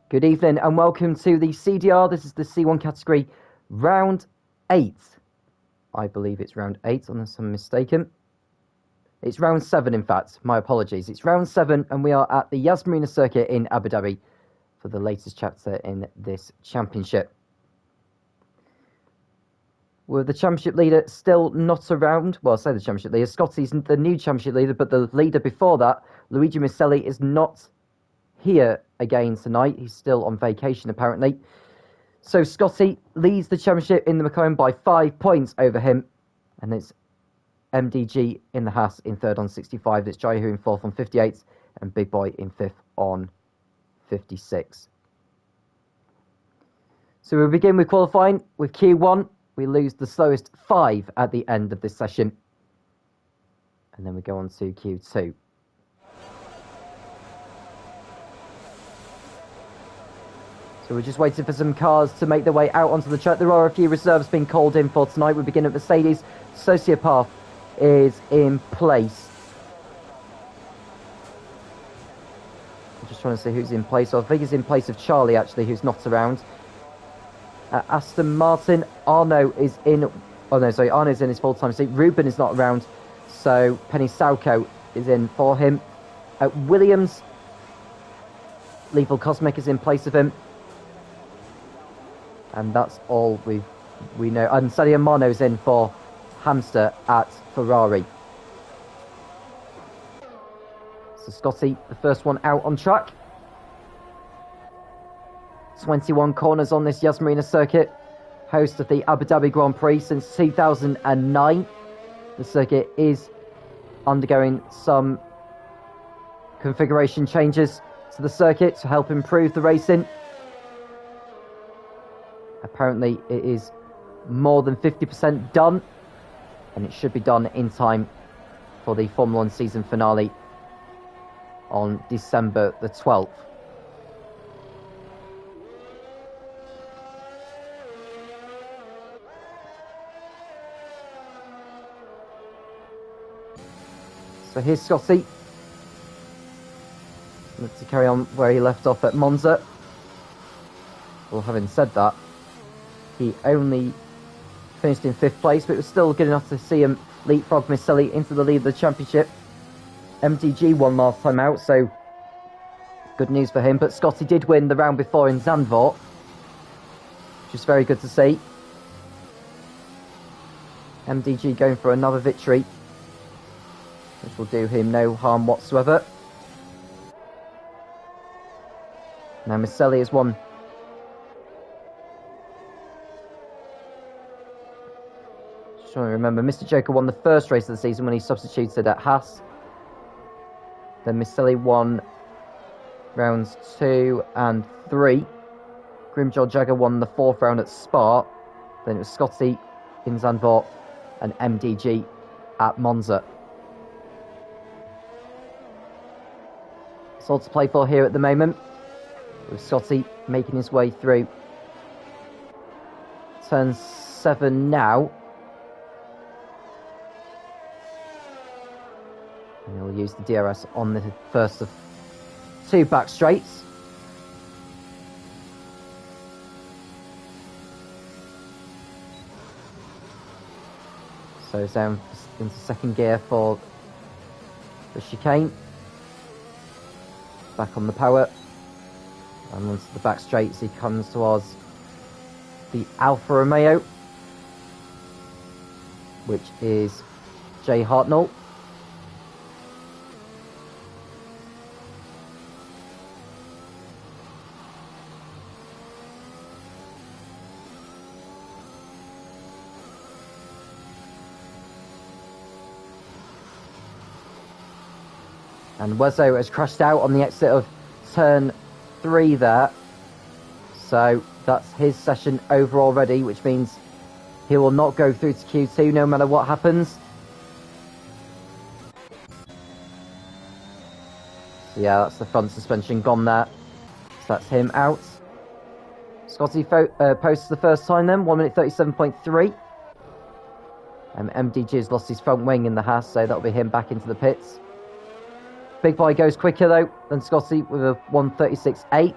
Good evening and welcome to the CDR. This is the C1 category, round 8. I believe it's round 8, unless I'm mistaken. It's round 7, in fact. My apologies. It's round 7, and we are at the Yas Marina circuit in Abu Dhabi for the latest chapter in this championship. With the championship leader still not around, well, I say the championship leader, Scotty's the new championship leader, but the leader before that, Luigi Misselli, is not here again tonight. He's still on vacation, apparently. So Scotty leads the championship in the McLaren by 5 points over him, and it's MDG in the Haas in third on 65. It's Jaihu in fourth on 58, and Big Boy in fifth on 56. So we'll begin with qualifying with Q1. We lose the slowest 5 at the end of this session, and then we go on to Q2. So we're just waiting for some cars to make their way out onto the track. There are a few reserves being called in for tonight. We begin at Mercedes. Sociopath is in place. I'm just trying to see who's in place. I think he's in place of Charlie, actually, who's not around. Aston Martin, Arno is in... Oh, no, sorry, Arno's in his full-time seat. Ruben is not around, so Penny Sauko is in for him. Williams, Lethal Cosmic is in place of him. And that's all we know. And Sadio Mano's in for Hamster at Ferrari. So Scotty, the first one out on track. 21 corners on this Yas Marina circuit, host of the Abu Dhabi Grand Prix since 2009. The circuit is undergoing some configuration changes to the circuit to help improve the racing. Apparently it is more than 50% done, and it should be done in time for the Formula 1 season finale on December the 12th. So here's Scotty. Let's carry on where he left off at Monza. Well, having said that, he only finished in 5th place, but it was still good enough to see him leapfrog Misselli into the lead of the championship. MDG won last time out, so good news for him. But Scotty did win the round before in Zandvoort, which is very good to see. MDG going for another victory, which will do him no harm whatsoever. Now Misselli has won Just trying to remember. Mr. Joker won the first race of the season when he substituted at Haas. Then Misselli won rounds 2 and 3. Grimjaw Jagger won the 4th round at Spa. Then it was Scotty in Zandvoort and MDG at Monza. It's all to play for here at the moment, with Scotty making his way through turn 7 now. And he'll use the DRS on the first of 2 back straights. So it's down into second gear for the chicane. Back on the power. And onto the back straights he comes towards the Alfa Romeo, which is Jay Hartnell. And Wezo has crashed out on the exit of turn 3 there. So that's his session over already, which means he will not go through to Q2 no matter what happens. So yeah, that's the front suspension gone there. So that's him out. Scotty posts the first time then, 1 minute 37.3. MDG has lost his front wing in the Haas, so that'll be him back into the pits. Big Boy goes quicker though than Scotty with a 1:36.8.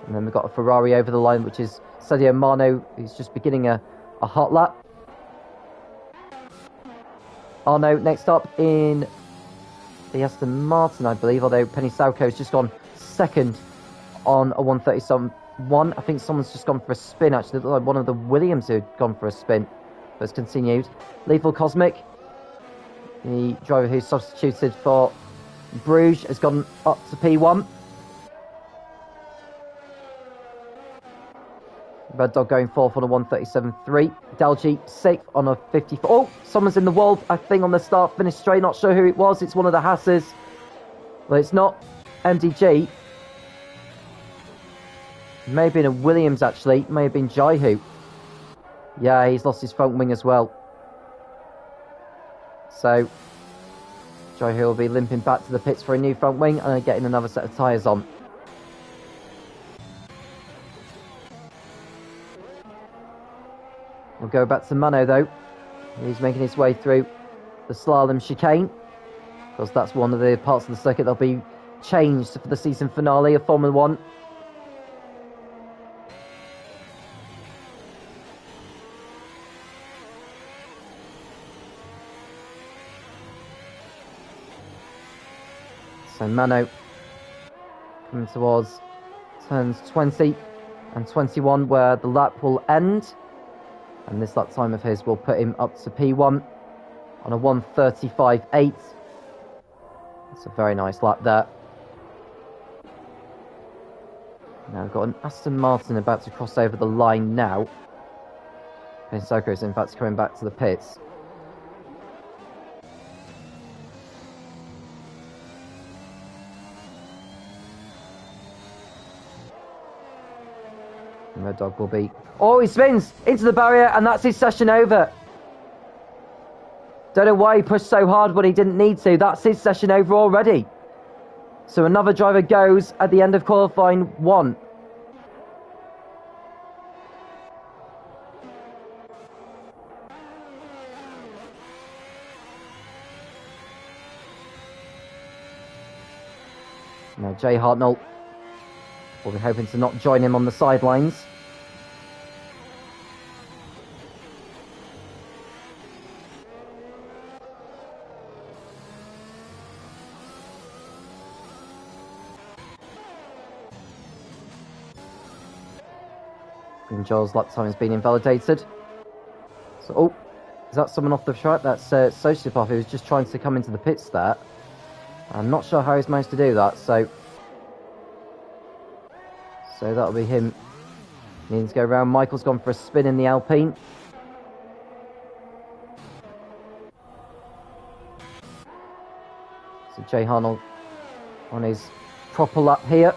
And then we've got a Ferrari over the line, which is Sadio Mano, who's just beginning a hot lap. Arno next up in the Aston Martin, I believe, although Penny Salco's just gone second on a 1:37.1. I think someone's just gone for a spin, actually. It looked like one of the Williams who had gone for a spin, but it's continued. Lethal Cosmic, the driver who substituted for Bruges, has gone up to P1. Red Dog going 4th on a 1:37.3. Dalji 6th on a 54. Oh, someone's in the wall, I think, on the start finish straight. Not sure who it was. It's one of the Hasses. Well, it's not MDG. It may have been a Williams, actually. It may have been Jaihu. Yeah, he's lost his front wing as well. So, Jaihu will be limping back to the pits for a new front wing and getting another set of tyres on. We'll go back to Mano though. He's making his way through the slalom chicane, because that's one of the parts of the circuit that'll be changed for the season finale of Formula 1. So Mano coming towards turns 20 and 21 where the lap will end. And this lap time of his will put him up to P1 on a 1:35.8. It's a very nice lap there. Now we've got an Aston Martin about to cross over the line now. Pensoko is in fact coming back to the pits. And Red Dog will be... Oh, he spins into the barrier, and that's his session over. Don't know why he pushed so hard when he didn't need to. That's his session over already. So another driver goes at the end of qualifying 1. Now Jay Hartnell will be hoping to not join him on the sidelines. Joel's lap time has been invalidated. So, oh, is that someone off the track? That's Sociopov, who was just trying to come into the pits there. I'm not sure how he's managed to do that, so that'll be him needing to go around. Michael's gone for a spin in the Alpine. So Jay Harnell on his proper lap here.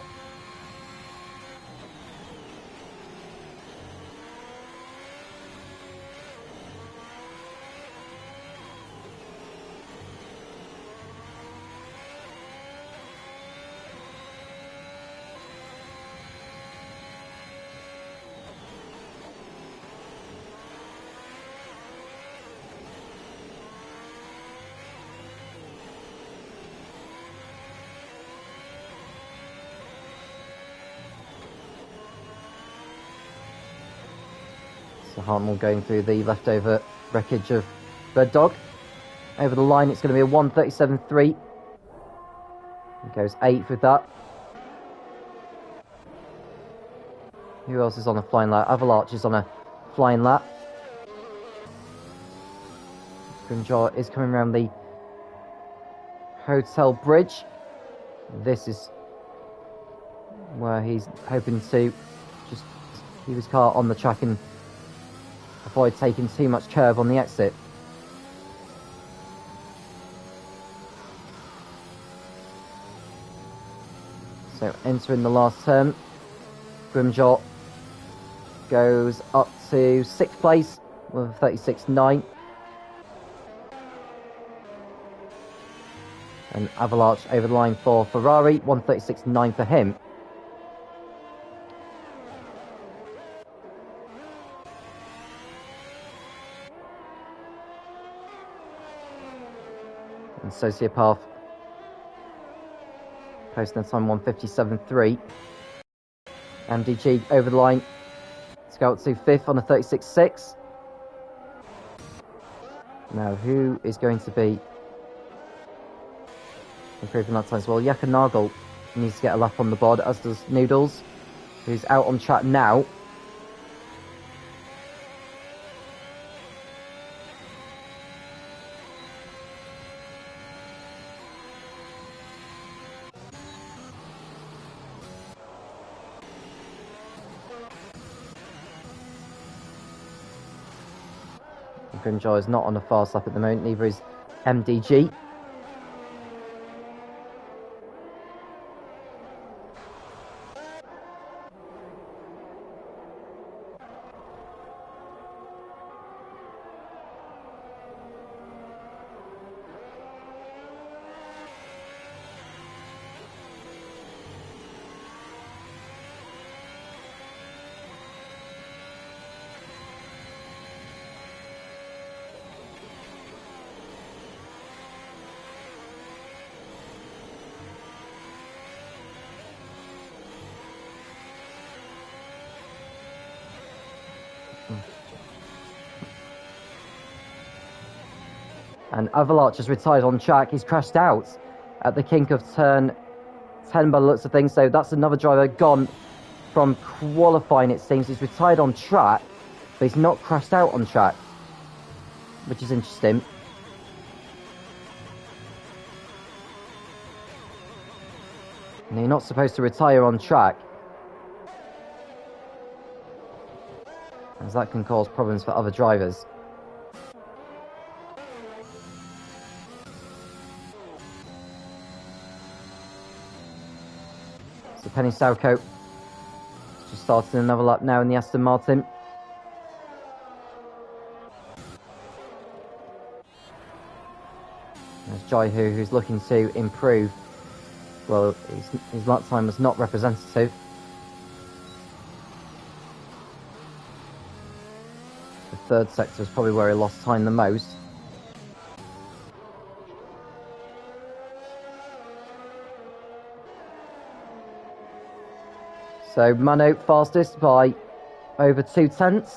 So Hartnell going through the leftover wreckage of Red Dog. Over the line, it's going to be a 1:37.3. He goes 8th with that. Who else is on a flying lap? Avalarch is on a flying lap. Grimjaw is coming around the hotel bridge. This is where he's hoping to just keep his car on the track and avoid taking too much curve on the exit. So entering the last turn, Grimjaw goes up to 6th place with 36.9. And Avalanche over the line for Ferrari, 1:36.9 for him. And Sociopath posting a time 1:57.3. MDG over the line to go up to 5th on a 36.6. Now, who is going to be improving that time as well? Yaka Nagel needs to get a lap on the board, as does Noodles, who's out on track now. Grimjaw is not on a fast lap at the moment, neither is MDG. And Avalanche has retired on track. He's crashed out at the kink of turn 10 by the looks of things. So that's another driver gone from qualifying, it seems. He's retired on track, but he's not crashed out on track, which is interesting. And you're not supposed to retire on track, as that can cause problems for other drivers. So Penny Southcote just starting another lap now in the Aston Martin. There's Jai Hu, who's looking to improve. Well, his lap time was not representative. The third sector is probably where he lost time the most. So Mano fastest by over 0.2.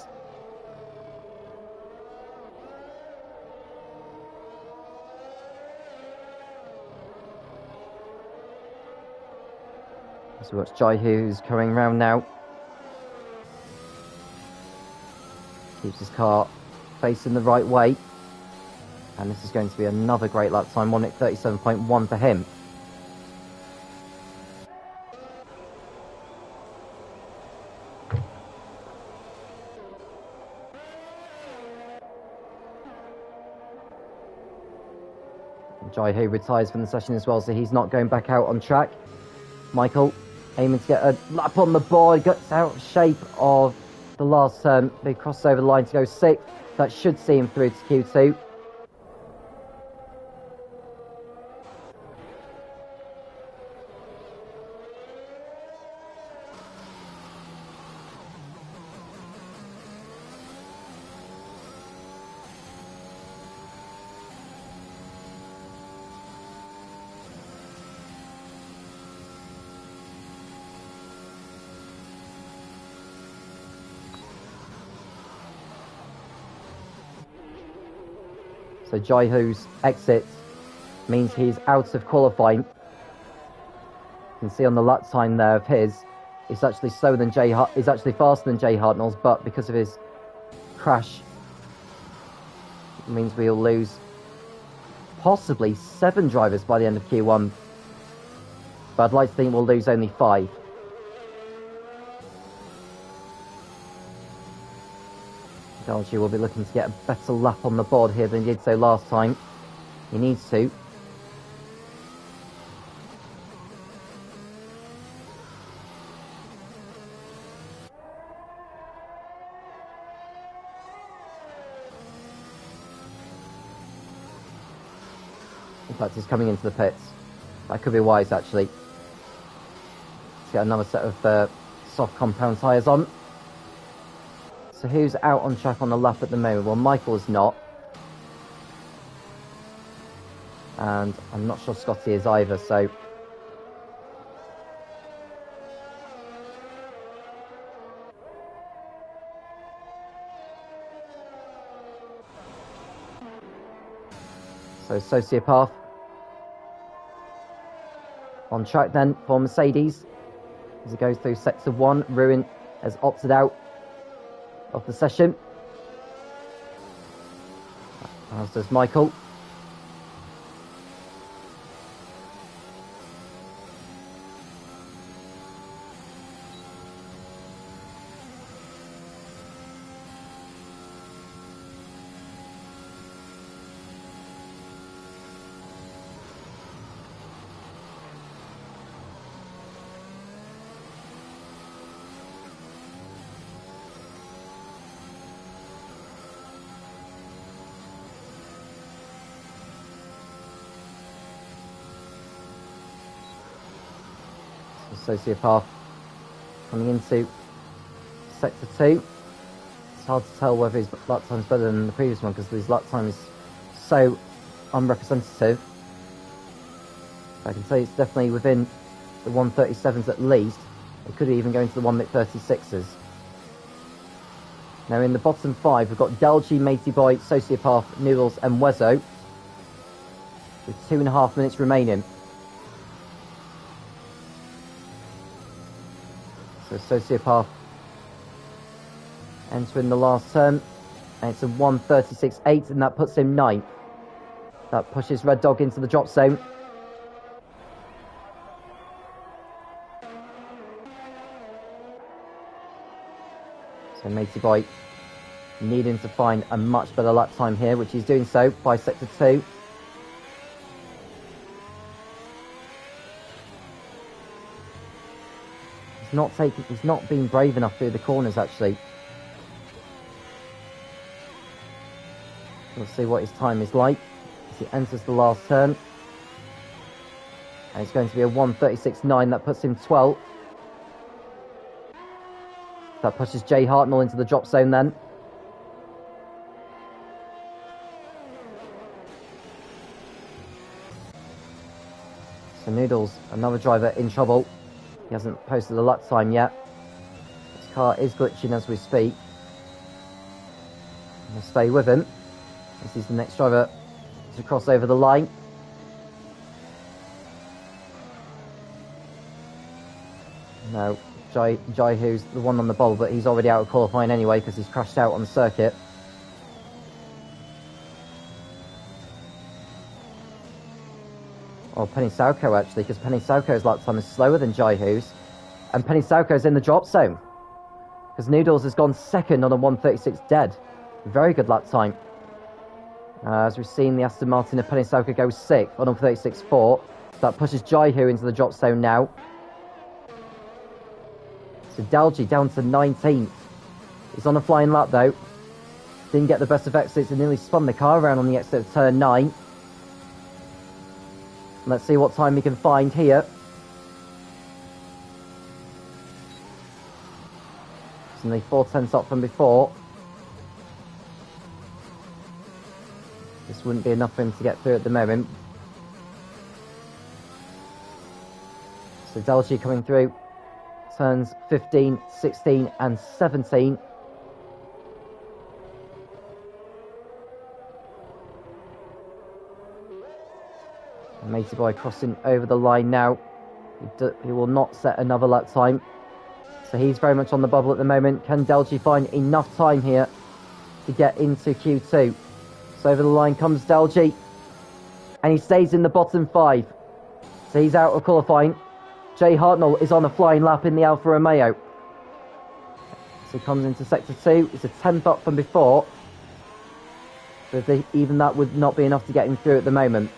So watch Jai Hu, who's coming round now. Keeps his car facing the right way. And this is going to be another great lap time, 1:37.1 for him. Jai Ho retires from the session as well, so he's not going back out on track. Michael aiming to get a lap on the board, gets out of shape of the last turn. They cross over the line to go 6th. That should see him through to Q2. So Jai Ho's exit means he's out of qualifying. You can see on the lap time there of his, it's actually slower than he's actually faster than Jay Hartnell's, but because of his crash, it means we'll lose possibly 7 drivers by the end of Q1. But I'd like to think we'll lose only 5. Dalji will be looking to get a better lap on the board here than he did so last time. He needs to. In fact, he's coming into the pits. That could be wise, actually. Let's get another set of soft compound tyres on. So who's out on track on the lap at the moment? Well, Michael is not. And I'm not sure Scotty is either, so... So Sociopath on track then for Mercedes. As it goes through sector 1, Ruin has opted out of the session, as does Michael. Sociopath coming into sector 2. It's hard to tell whether his lap time is better than the previous one because his lap time is so unrepresentative. I can say it's definitely within the 137s at least. It could even go into the 1:36s. Now in the bottom 5 we've got Dalji, Matey Boy, Sociopath, Noodles and Wezo with 2.5 minutes remaining. So Sociopath entering the last turn, and it's a 1:36.8, and that puts him 9th. That pushes Red Dog into the drop zone. So Matey Boy needing to find a much better lap time here, which he's doing so by sector 2. He's not been brave enough through the corners, actually. We'll see what his time is like as he enters the last turn. And it's going to be a 1:36.9. That puts him 12th. That pushes Jay Hartnell into the drop zone then. So Noodles, another driver in trouble. He hasn't posted a lap time yet. His car is glitching as we speak. We'll stay with him. This is the next driver to cross over the line. No, Jai who's the one on the ball, but he's already out of qualifying anyway because he's crashed out on the circuit. Or Penny Sauko, actually, because Penny Sauko's lap time is slower than Jai Ho's. And Penny Sauko's in the drop zone. Because Noodles has gone second on a 1:36 dead. Very good lap time. As we've seen, the Aston Martin of Penny Sauker go 6th on 36.4. That pushes Jaihu into the drop zone now. So Dalji down to 19th. He's on a flying lap though. Didn't get the best of exits and nearly spun the car around on the exit of turn 9. Let's see what time he can find here. It's only 4/10 up from before. This wouldn't be enough for him to get through at the moment. So Dalji coming through. Turns 15, 16 and 17. Matey Boy crossing over the line now. He will not set another lap time. So he's very much on the bubble at the moment. Can Dalji find enough time here to get into Q2? So over the line comes Dalji. And he stays in the bottom 5. So he's out of qualifying. Jay Hartnell is on a flying lap in the Alfa Romeo. So he comes into sector 2. It's a 10th up from before. So even that would not be enough to get him through at the moment.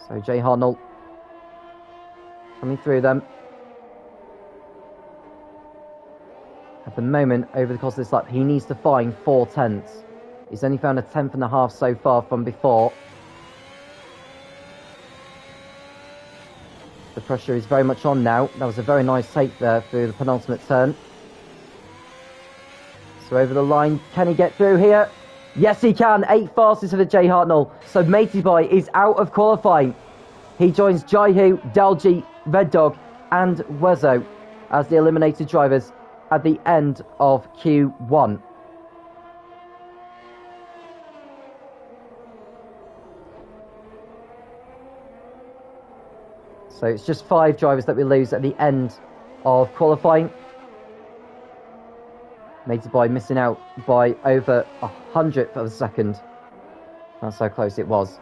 So Jay Hartnell coming through them. At the moment, over the course of this lap, he needs to find 4/10. He's only found a 10th and a half so far from before. The pressure is very much on now. That was a very nice take there through the penultimate turn. So over the line, can he get through here? Yes, he can. 8 fastest for the Jay Hartnell. So Matey Boy is out of qualifying. He joins Jaihu, Dalji, Red Dog and Wezo as the eliminated drivers at the end of Q1. So it's just 5 drivers that we lose at the end of qualifying. Matey Boy missing out by over 100th of a second. That's how close it was.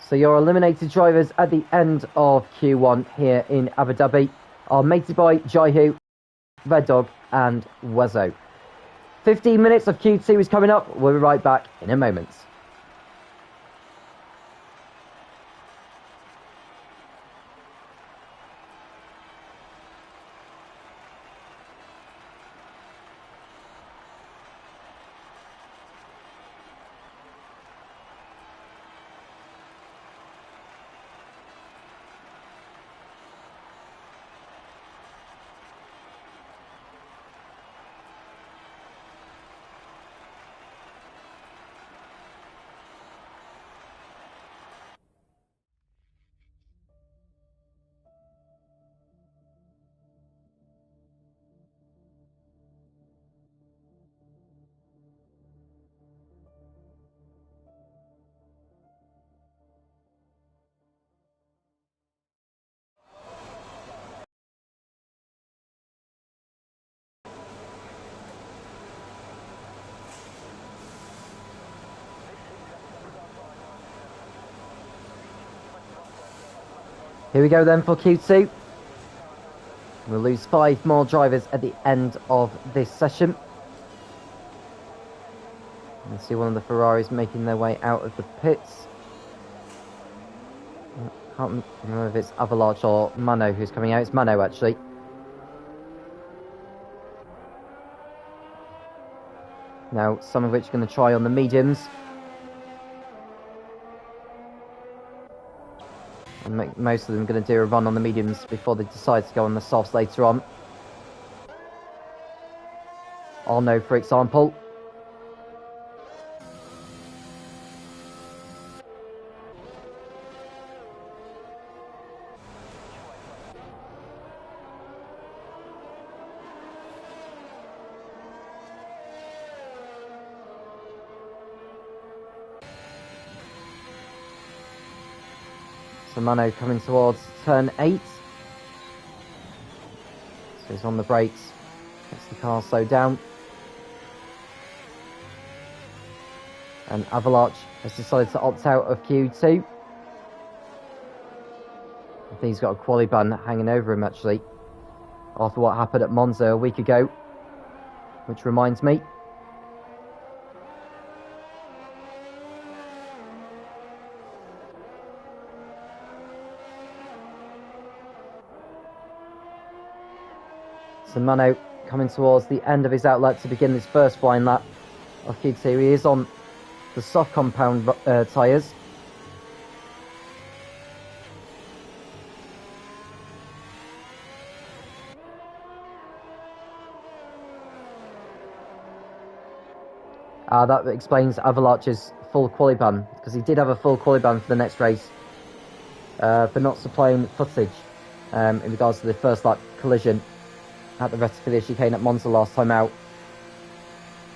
So your eliminated drivers at the end of Q1 here in Abu Dhabi are Matey Boy, Jaihu, Red Dog and Wezo. 15 minutes of Q2 is coming up. We'll be right back in a moment. Here we go then for Q2. We'll lose 5 more drivers at the end of this session. You see one of the Ferraris making their way out of the pits. I can't remember if it's Avalanche or Mano who's coming out. It's Mano actually. Now, some of which are going to try on the mediums. And most of them are going to do a run on the mediums before they decide to go on the softs later on. Arno, for example. So Mano coming towards turn 8. So he's on the brakes. Gets the car slowed down. And Avalanche has decided to opt out of Q2. I think he's got a quali ban hanging over him, actually, after what happened at Monza a week ago. Which reminds me. So Mano coming towards the end of his outlet to begin this first flying lap of Q2. He is on the soft compound tyres. That explains Avalanche's full quali ban, because he did have a full quali ban for the next race for not supplying footage in regards to the first lap collision at the Retifilia chicane at Monza last time out.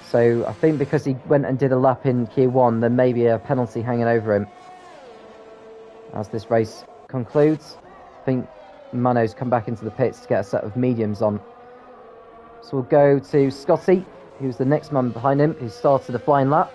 So I think because he went and did a lap in Q1, there may be a penalty hanging over him as this race concludes. I think Mano's come back into the pits to get a set of mediums on. So we'll go to Scotty, who's the next man behind him, who started a flying lap.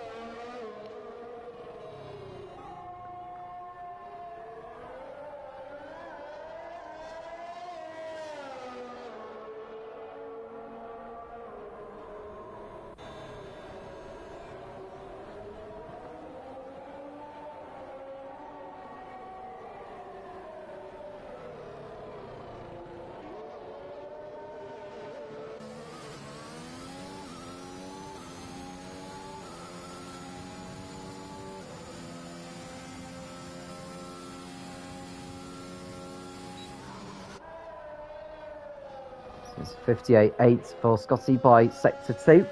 It's 58.8 for Scotty by Sector 2.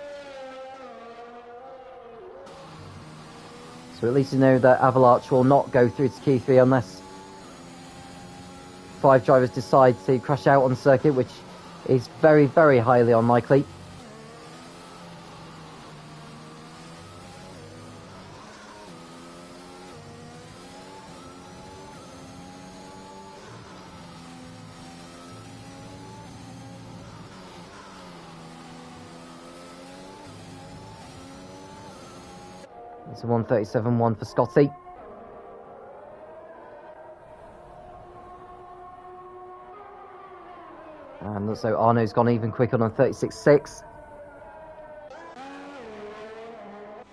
So at least you know that Avalanche will not go through to Q3 unless 5 drivers decide to crash out on the circuit, which is very, very highly unlikely. It's a 1:37.1 for Scotty. And also Arno's gone even quicker on 36.6.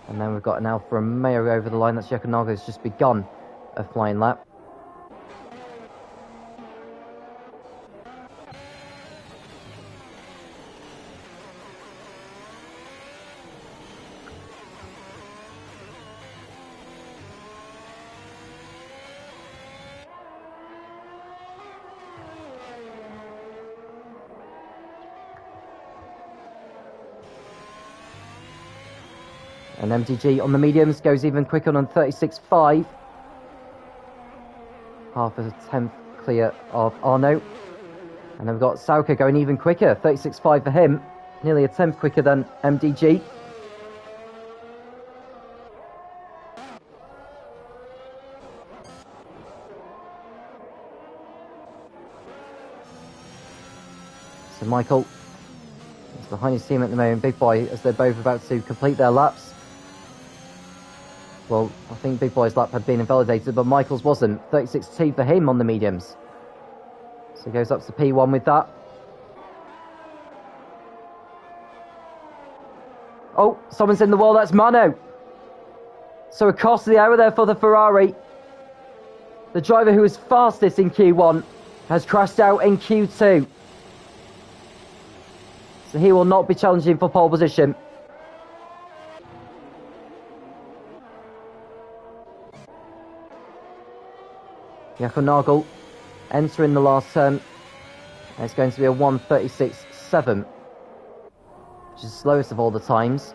And then we've got an Alfa Romeo over the line. That's Yakunago's just begun a flying lap. And MDG on the mediums goes even quicker on 36.5. Half a tenth clear of Arno. And then we've got Sauka going even quicker, 36.5 for him. Nearly a tenth quicker than MDG. So Michael is behind his team at the moment, Big Boy, as they're both about to complete their laps. Well, I think Big Boy's lap had been invalidated, but Michael's wasn't. 36.2 for him on the mediums. So he goes up to P1 with that. Oh, someone's in the wall, that's Mano. So a cost of the hour there for the Ferrari. The driver who was fastest in Q1 has crashed out in Q2. So he will not be challenging for pole position. Jakob Nagel entering the last turn. It's going to be a 1:36.7, which is the slowest of all the times.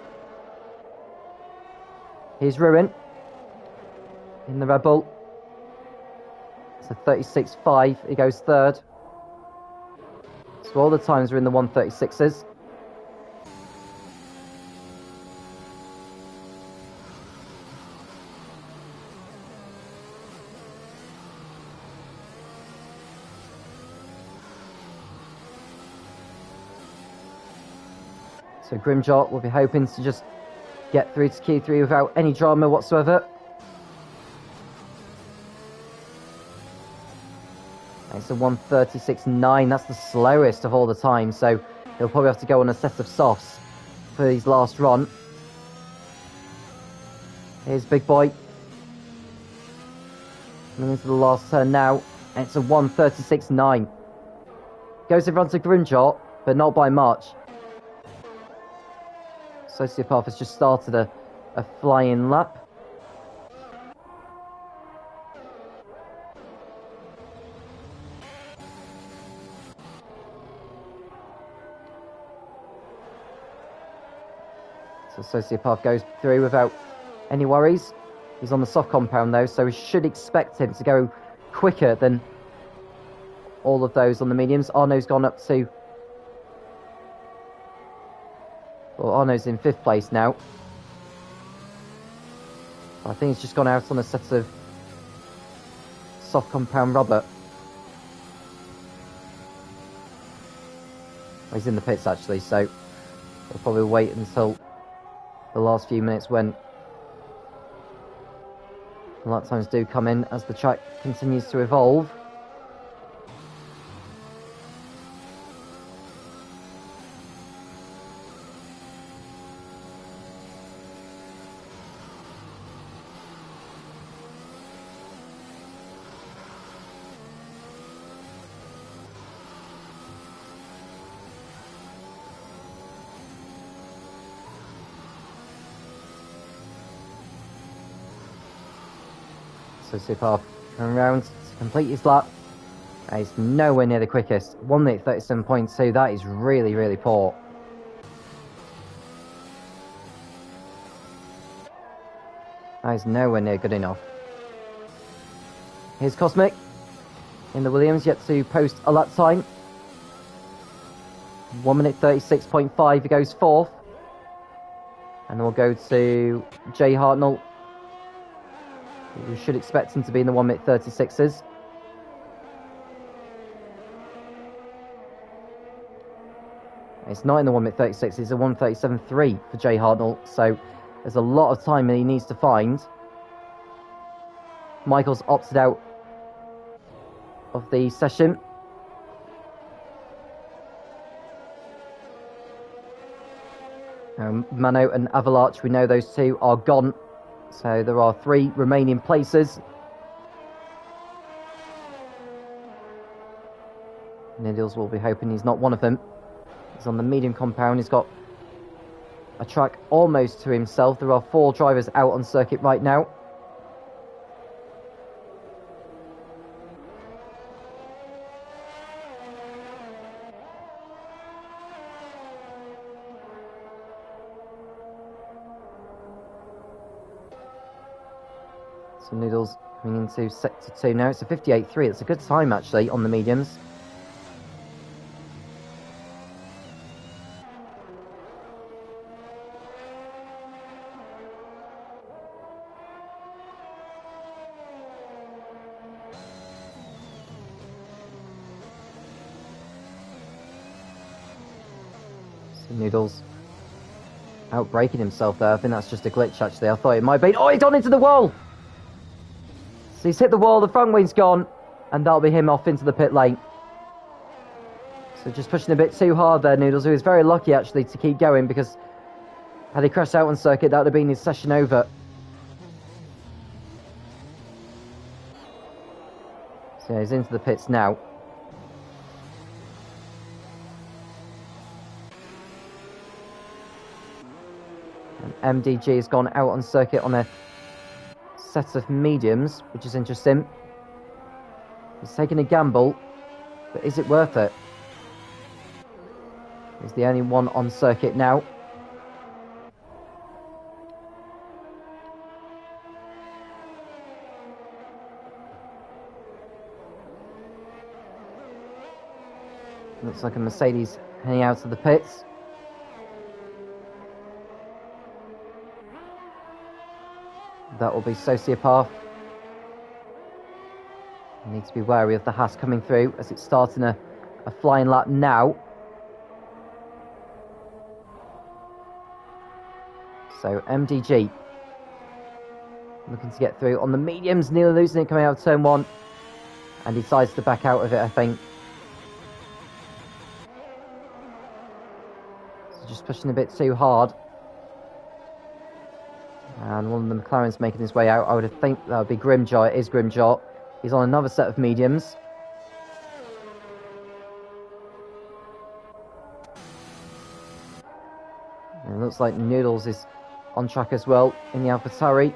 Here's Ruin in the Red Bull. It's a 36.5. He goes third. So all the times are in the 1:36s. So Grimjaw will be hoping to just get through to Q3 without any drama whatsoever. It's a 1:36.9. That's the slowest of all the time. So he'll probably have to go on a set of softs for his last run. Here's Big Boy. Coming into the last turn now. And it's a 1:36.9. Goes in front of Grimjaw, but not by much. Sociopath has just started a flying lap. So Sociopath goes through without any worries. He's on the soft compound though, so we should expect him to go quicker than all of those on the mediums. Arno's gone up to... Well, Arno's in 5th place now. I think he's just gone out on a set of soft compound rubber. He's in the pits actually, so we'll probably wait until the last few minutes when the lap times do come in as the track continues to evolve. Sociopath coming around to complete his lap. He's nowhere near the quickest. 1 minute 37.2. That is really, really poor. That is nowhere near good enough. Here's Cosmic in the Williams, yet to post a lap time. 1 minute 36.5. He goes 4th. And then we'll go to Jay Hartnell. We should expect him to be in the 1 minute 36s. It's not in the 1 minute 36, it's a 1:37.3 for Jay Hartnell, so there's a lot of time that he needs to find. Michael's opted out of the session. Mano and Avalanche, we know those two are gone. So there are 3 remaining places. Niddles will be hoping he's not one of them. He's on the medium compound. He's got a track almost to himself. There are 4 drivers out on circuit right now. So Noodles coming into sector 2 now. It's a 58.3. It's a good time actually on the mediums. So Noodles outbraking himself there. I think that's just a glitch actually. I thought it might be. Oh, he's gone into the wall! So he's hit the wall, the front wing's gone, and that'll be him off into the pit lane. So just pushing a bit too hard there, Noodles, who was very lucky actually to keep going, because had he crashed out on circuit, that would have been his session over. So he's into the pits now. And MDG has gone out on circuit on a set of mediums, which is interesting. He's taking a gamble, but is it worth it? He's the only one on circuit now. Looks like a Mercedes heading out of the pits. That will be Sociopath. You need to be wary of the Haas coming through as it's starting a flying lap now. So MDG looking to get through on the mediums, nearly losing it coming out of turn 1, and decides to back out of it, I think. So just pushing a bit too hard. And one of the McLaren's making his way out. I would think that would be Grimjaw. It is Grimjaw. He's on another set of mediums. And it looks like Noodles is on track as well in the AlphaTauri.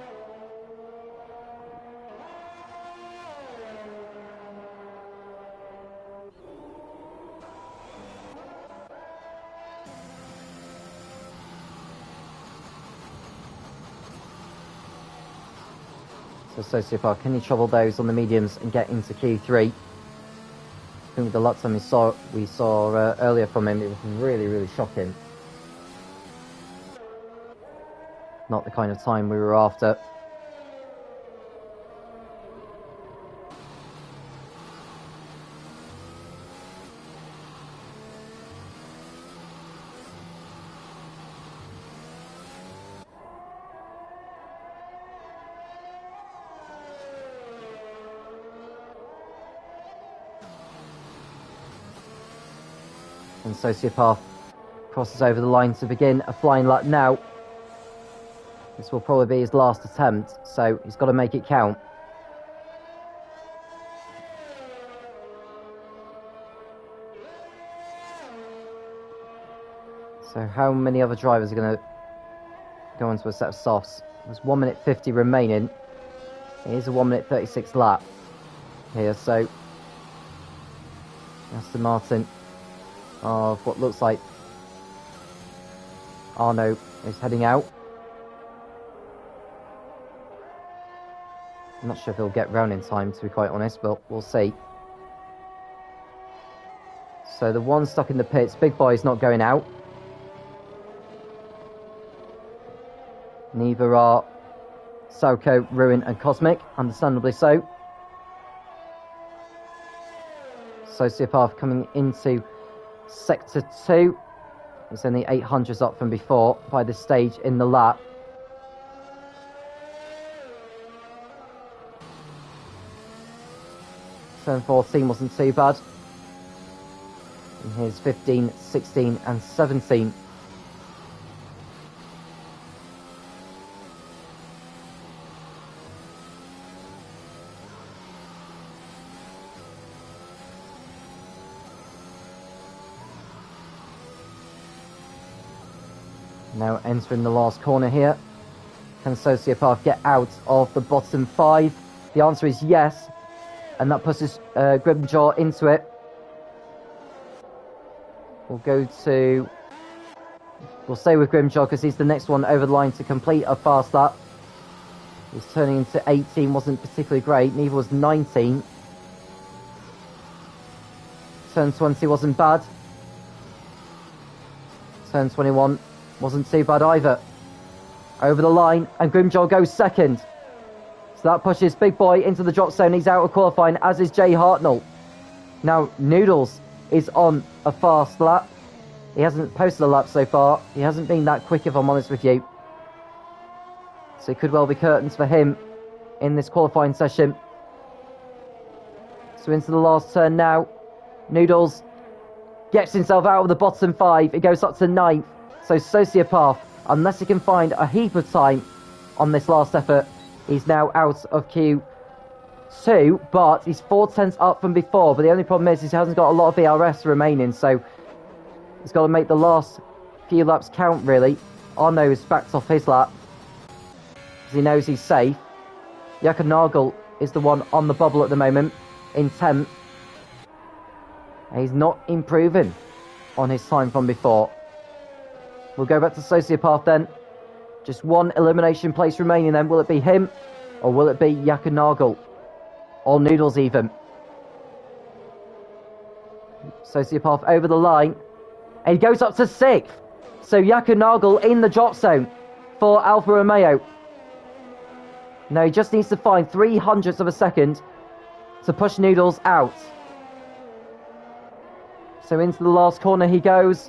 So far, can he trouble those on the mediums and get into Q3? I think the last time we saw earlier from him, it was really, really shocking. Not the kind of time we were after. And Sociopath crosses over the line to begin a flying lap now. This will probably be his last attempt, so he's got to make it count. So how many other drivers are going to go into a set of softs? There's 1 minute 50 remaining. It is a 1 minute 36 lap here, so Aston Martin of what looks like Arno is heading out. I'm not sure if he'll get round in time, to be quite honest, but we'll see. So the one stuck in the pits, Big Boy is not going out. Neither are Sauko, Ruin and Cosmic, understandably so. Sociopath coming into Sector 2. It's only 800s up from before by this stage in the lap. Turn 14 wasn't too bad. And here's 15, 16 and 17. Now entering the last corner here. Can Sociopath get out of the bottom 5? The answer is yes. And that pushes Grimjaw into it. We'll stay with Grimjaw because he's the next one over the line to complete a fast lap. He's turning into 18, wasn't particularly great. Neither was 19. Turn 20 wasn't bad. Turn 21 wasn't too bad either. Over the line, and Grimjaw goes second. So that pushes Big Boy into the drop zone. He's out of qualifying, as is Jay Hartnell. Now, Noodles is on a fast lap. He hasn't posted a lap so far. He hasn't been that quick, if I'm honest with you. So it could well be curtains for him in this qualifying session. So into the last turn now. Noodles gets himself out of the bottom 5. It goes up to 9th. So Sociopath, unless he can find a heap of time on this last effort, he's now out of Q2, but he's 4/10 up from before. But the only problem is he hasn't got a lot of ERS remaining, so he's got to make the last few laps count, really. Arno is backed off his lap, because he knows he's safe. Yakanagel is the one on the bubble at the moment, in 10th. And he's not improving on his time from before. We'll go back to Sociopath then. Just one elimination place remaining then. Will it be him? Or will it be Yakanagel? Or Noodles even? Sociopath over the line. And he goes up to 6th. So Yakanagel in the drop zone for Alfa Romeo. Now he just needs to find 0.03 of a second to push Noodles out. So into the last corner he goes.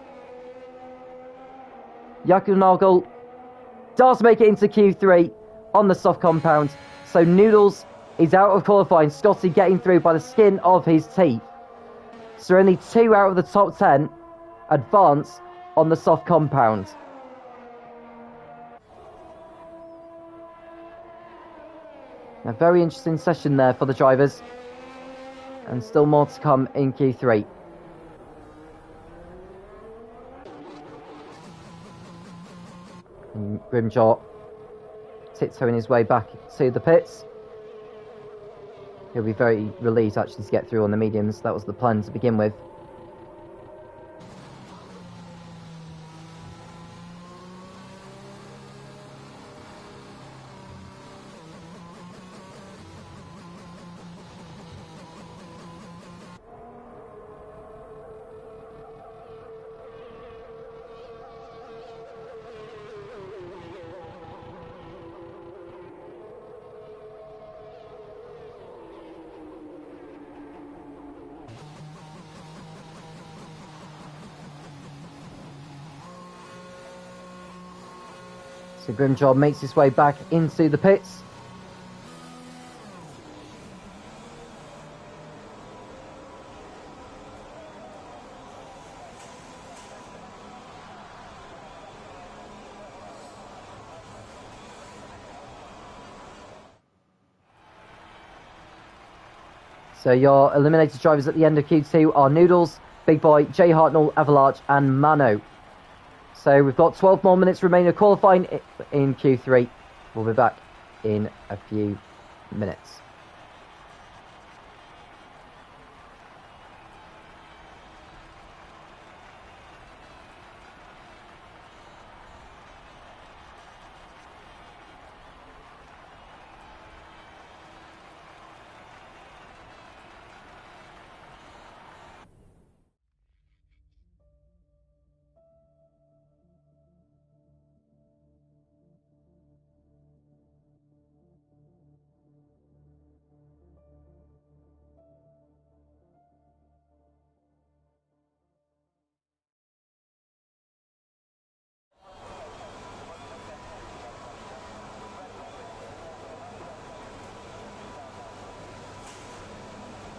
Yakanagel does make it into Q3 on the soft compound. So Noodles is out of qualifying. Scotty getting through by the skin of his teeth. So only 2 out of the top 10 advance on the soft compound. A very interesting session there for the drivers. And still more to come in Q3. And Grimjaw tiptoeing his way back to the pits. He'll be very relieved actually to get through on the mediums. That was the plan to begin with. So Grimjaw makes his way back into the pits. So your eliminated drivers at the end of Q2 are Noodles, Big Boy, Jay Hartnell, Avalanche and Mano. So we've got 12 more minutes remaining of qualifying in Q3. We'll be back in a few minutes.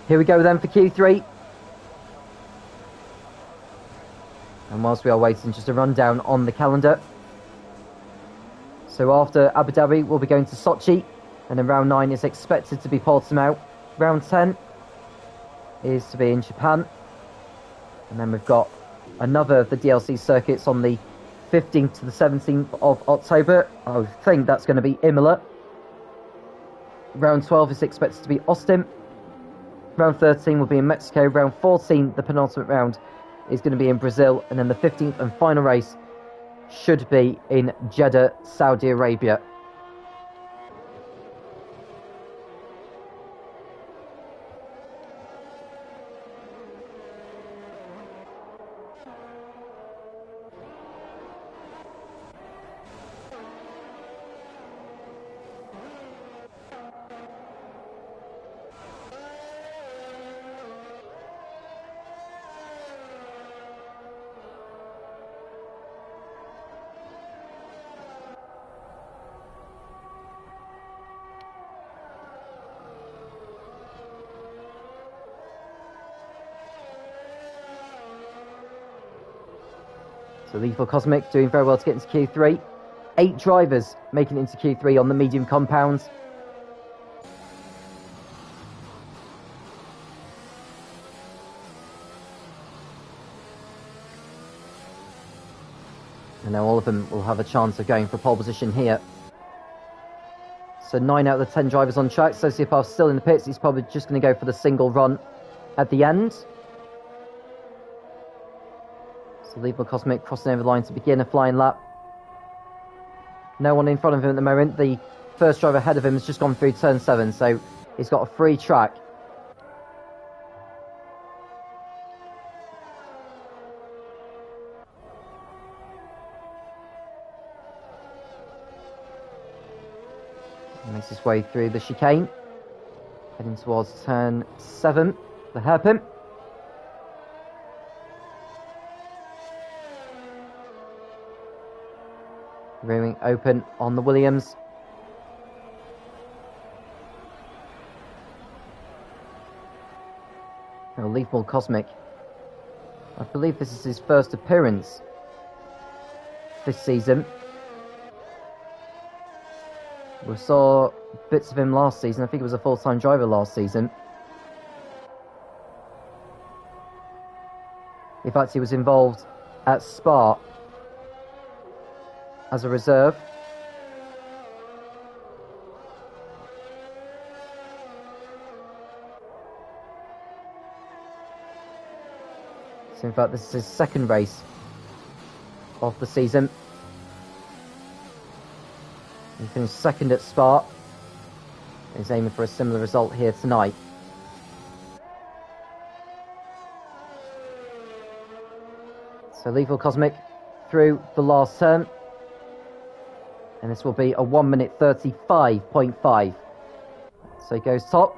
Here we go then for Q3. And whilst we are waiting, just a rundown on the calendar. So after Abu Dhabi, we'll be going to Sochi. And then round 9 is expected to be Portimao. Round 10 is to be in Japan. And then we've got another of the DLC circuits on the 15th to the 17th of October. I think that's going to be Imola. Round 12 is expected to be Austin. Round 13 will be in Mexico. Round 14, the penultimate round, is going to be in Brazil. And then the 15th and final race should be in Jeddah, Saudi Arabia. So Lethal Cosmic doing very well to get into Q3. 8 drivers making it into Q3 on the medium compounds. And now all of them will have a chance of going for pole position here. So 9 out of the 10 drivers on track. Sociopath's still in the pits. He's probably just going to go for the single run at the end. So Lethal Cosmic crossing over the line to begin a flying lap. No one in front of him at the moment. The first driver ahead of him has just gone through turn 7, so he's got a free track. He makes his way through the chicane, heading towards turn 7, the hairpin. Rearing open on the Williams. Now Lethal Cosmic. I believe this is his first appearance this season. We saw bits of him last season. I think he was a full-time driver last season. In fact, he was involved at Spa as a reserve. So in fact, this is his second race of the season. He finished second at Spa. He's aiming for a similar result here tonight. So Lethal Cosmic through the last turn. And this will be a 1 minute 35.5. So he goes top.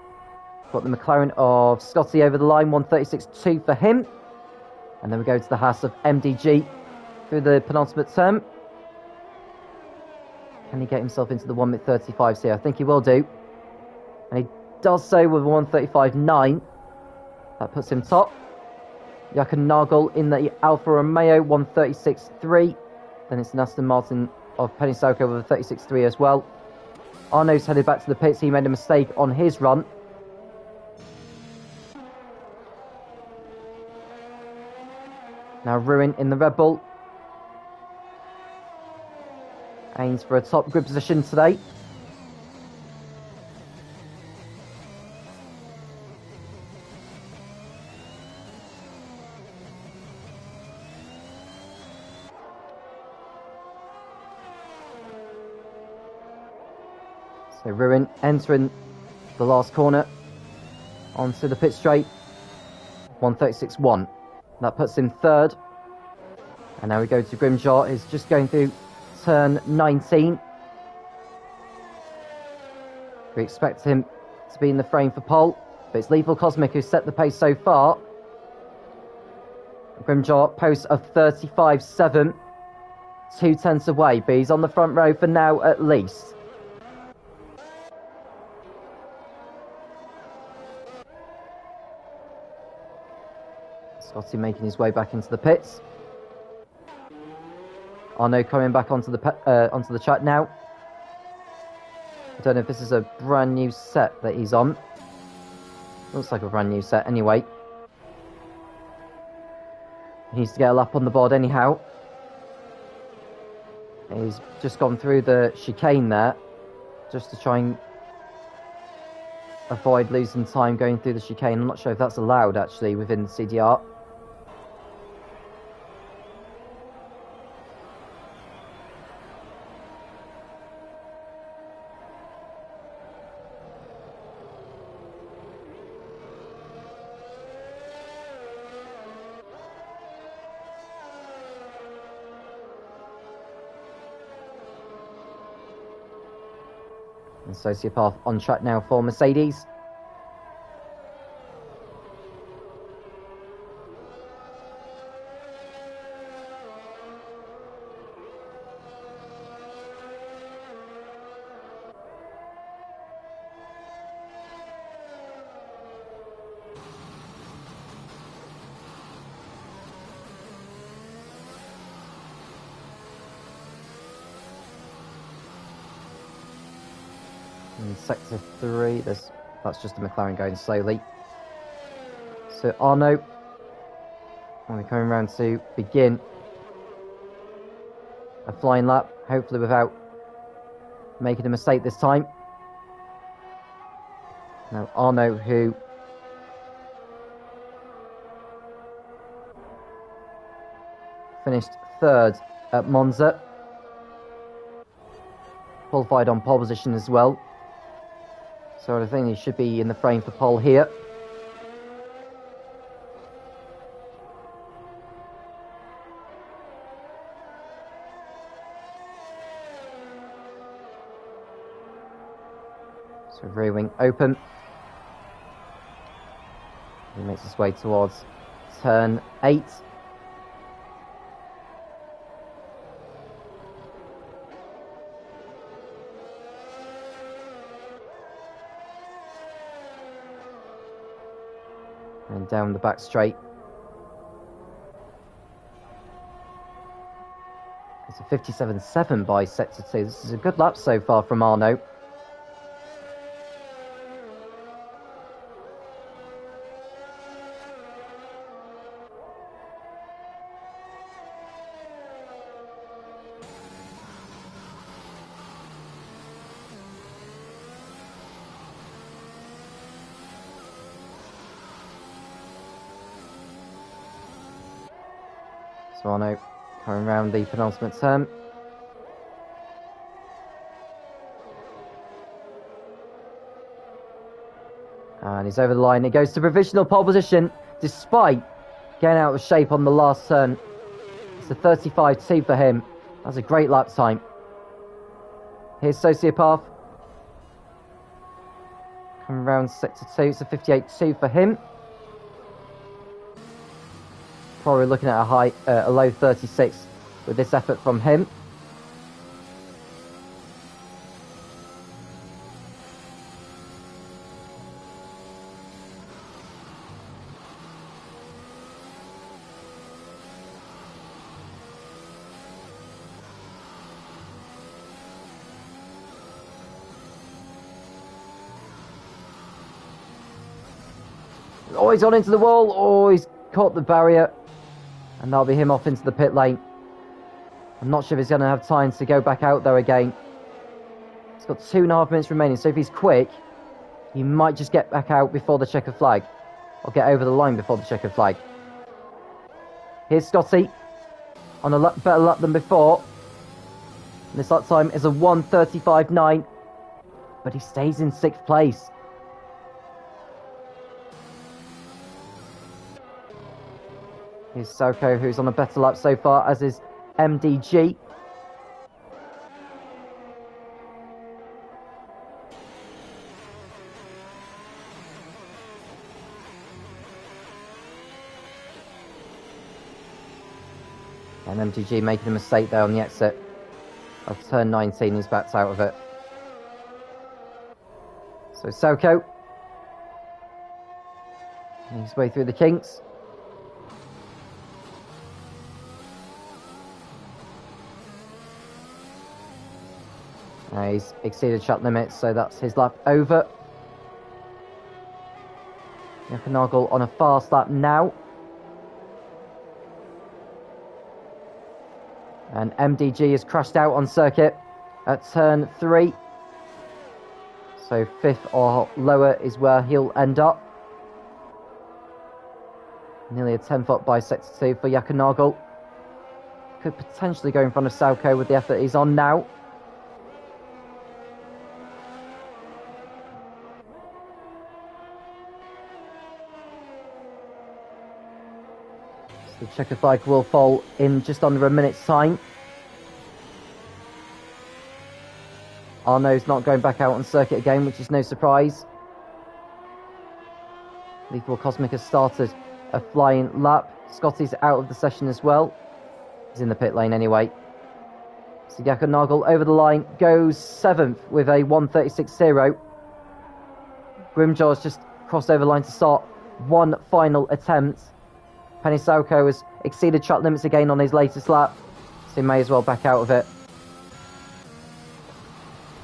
Got the McLaren of Scotty over the line, 136.2 for him. And then we go to the Haas of MDG through the penultimate turn. Can he get himself into the 1 minute 35s here? I think he will do. And he does so with a 135.9. That puts him top. Jochen Nagel in the Alfa Romeo, 136.3. Then it's Aston Martin of Penny Soko with a 36.3 as well. Arno's headed back to the pits. He made a mistake on his run. Now Ruin in the Red Bull. Aims for a top grid position today. So Ruin entering the last corner onto the pit straight. 136.1. That puts him third. And now we go to Grimshaw. He's just going through turn 19. We expect him to be in the frame for pole, but it's Lethal Cosmic who set the pace so far. Grimshaw posts a 35.7, 2/10 away, but he's on the front row for now at least. Scotty making his way back into the pits. Arno coming back onto the chat now. I don't know if this is a brand new set that he's on. Looks like a brand new set anyway. He needs to get a lap on the board anyhow. He's just gone through the chicane there, just to try and avoid losing time going through the chicane. I'm not sure if that's allowed actually within the CDR. And Sociopath on track now for Mercedes. In sector 3, that's just a McLaren going slowly. So Arno, and we're coming around to begin a flying lap, hopefully without making a mistake this time. Now Arno, who finished third at Monza, qualified on pole position as well. So I think he should be in the frame for pole here. So rear wing open. He makes his way towards turn 8. And down the back straight. It's a 57.7 by sector 2. This is a good lap so far from Arno. So Arno coming around the penultimate turn. And he's over the line. He goes to provisional pole position despite getting out of shape on the last turn. It's a 35.2 for him. That's a great lap time. Here's Sociopath. Coming around sector 2. It's a 58.2 for him. Probably looking at a low 36 with this effort from him. Oh, he's on into the wall. Oh, he's caught the barrier. And that'll be him off into the pit lane. I'm not sure if he's going to have time to go back out there again. He's got 2.5 minutes remaining, so if he's quick, he might just get back out before the checkered flag. Or get over the line before the checkered flag. Here's Scotty. On a better lap than before. And this lap time is a 1:35.9. But he stays in 6th place. Here's Sauko, who's on a better lap so far, as is MDG. And MDG making a mistake there on the exit of turn 19. He's backed out of it. So Sauko, his way through the kinks. He's exceeded track limits, so that's his lap over. Yakanagel on a fast lap now. And MDG has crashed out on circuit at turn 3. So 5th or lower is where he'll end up. Nearly a 10th up by sector 2 for Yakanagel. Could potentially go in front of Sauko with the effort he's on now. The checkered flag will fall in just under a minute's time. Arno's not going back out on circuit again, which is no surprise. Lethal Cosmic has started a flying lap. Scotty's out of the session as well. He's in the pit lane anyway. So Yakanagel over the line, goes 7th with a 1:36.0. Grimjaw's just crossed over the line to start one final attempt. Penny Sauko has exceeded track limits again on his latest lap, so he may as well back out of it.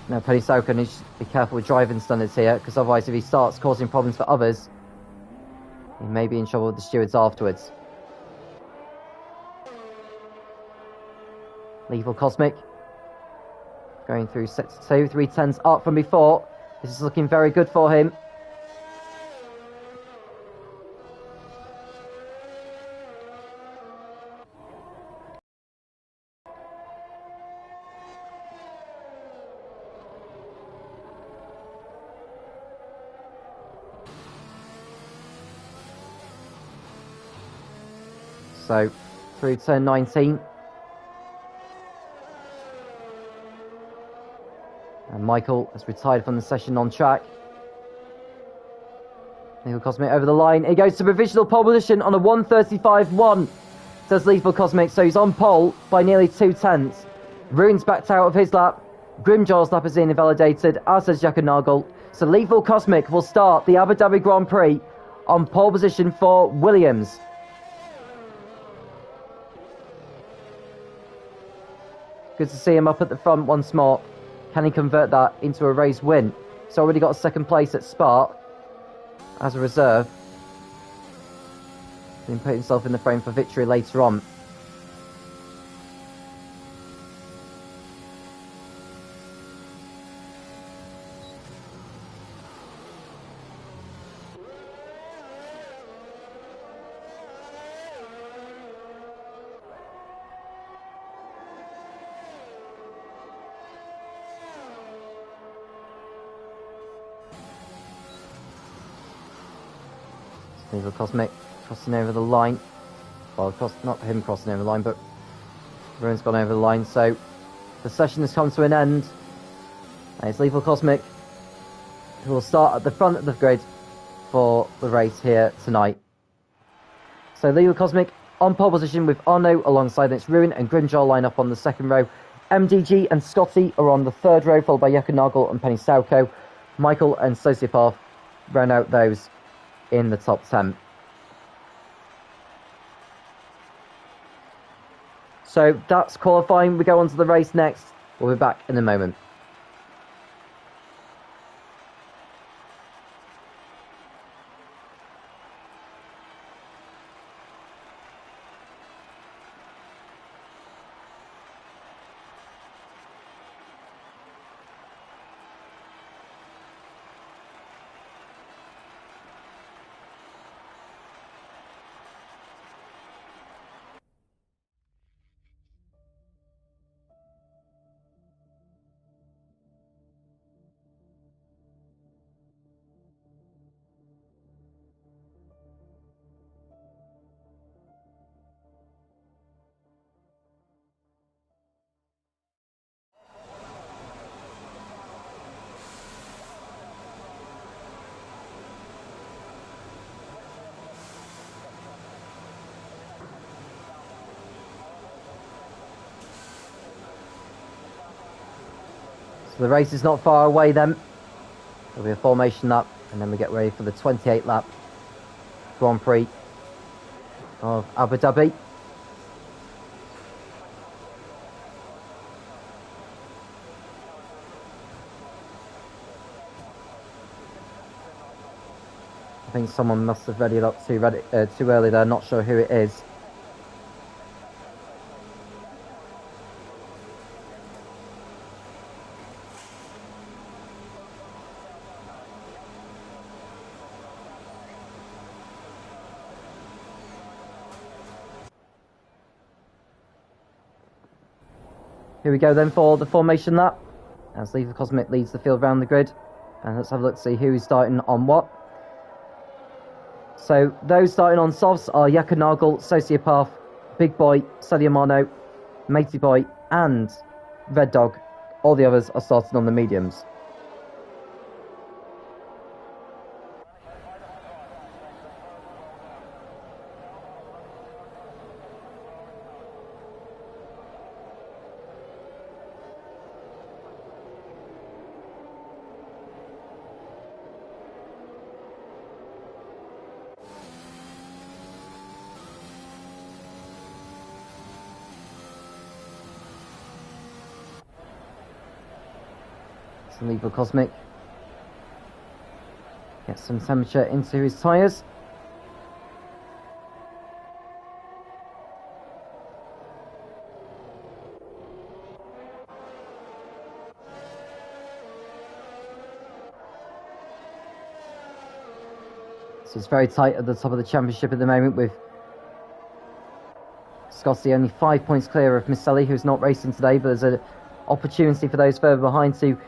Now Penny Sauko needs to be careful with driving standards here, because otherwise if he starts causing problems for others, he may be in trouble with the stewards afterwards. Lethal Cosmic going through sector 2, 310s up from before. This is looking very good for him. So, through turn 19. And Michael has retired from the session on track. Lethal Cosmic over the line. He goes to provisional pole position on a 1:35.1. Does Lethal Cosmic, so he's on pole by nearly 2/10. Rune's backed out of his lap. Grimjaw's lap has been invalidated, as has Yakanagel. So Lethal Cosmic will start the Abu Dhabi Grand Prix on pole position for Williams. Good to see him up at the front once more. Can he convert that into a race win? He's already got a second place at Spa as a reserve. He can put himself in the frame for victory later on. Evil Cosmic crossing over the line. Well, not him crossing over the line, but Ruin's gone over the line. So the session has come to an end. And it's Lethal Cosmic who will start at the front of the grid for the race here tonight. So Lethal Cosmic on pole position with Arno alongside its Ruin and Grimjaw line up on the second row. MDG and Scotty are on the third row, followed by Yakanagel and Penny Sauko. Michael and Sociopath round out those in the top 10. So that's qualifying. We go on to the race next. We'll be back in a moment. So the race is not far away then. There'll be a formation lap, and then we get ready for the 28 lap Grand Prix of Abu Dhabi. I think someone must have readied up too early there, not sure who it is. Here we go then for the formation lap, as Lethal Cosmic leads the field round the grid. And let's have a look to see who's starting on what. So those starting on softs are Yakanagel, Sociopath, Big Boy, Sadio Mano, Matey Boy and Red Dog. All the others are starting on the mediums. Lethal Cosmic gets some temperature into his tyres. So it's very tight at the top of the championship at the moment, with Scotty only 5 points clear of Misselli, who's not racing today, but there's an opportunity for those further behind to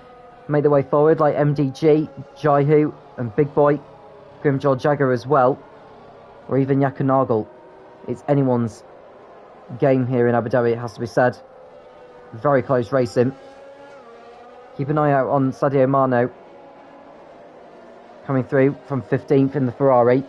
make their way forward, like MDG, Jaihu and Big Boy, Grimjaw Jagger as well, or even Yakanagel. It's anyone's game here in Abu Dhabi, it has to be said. Very close racing. Keep an eye out on Sadio Mano, coming through from 15th in the Ferrari.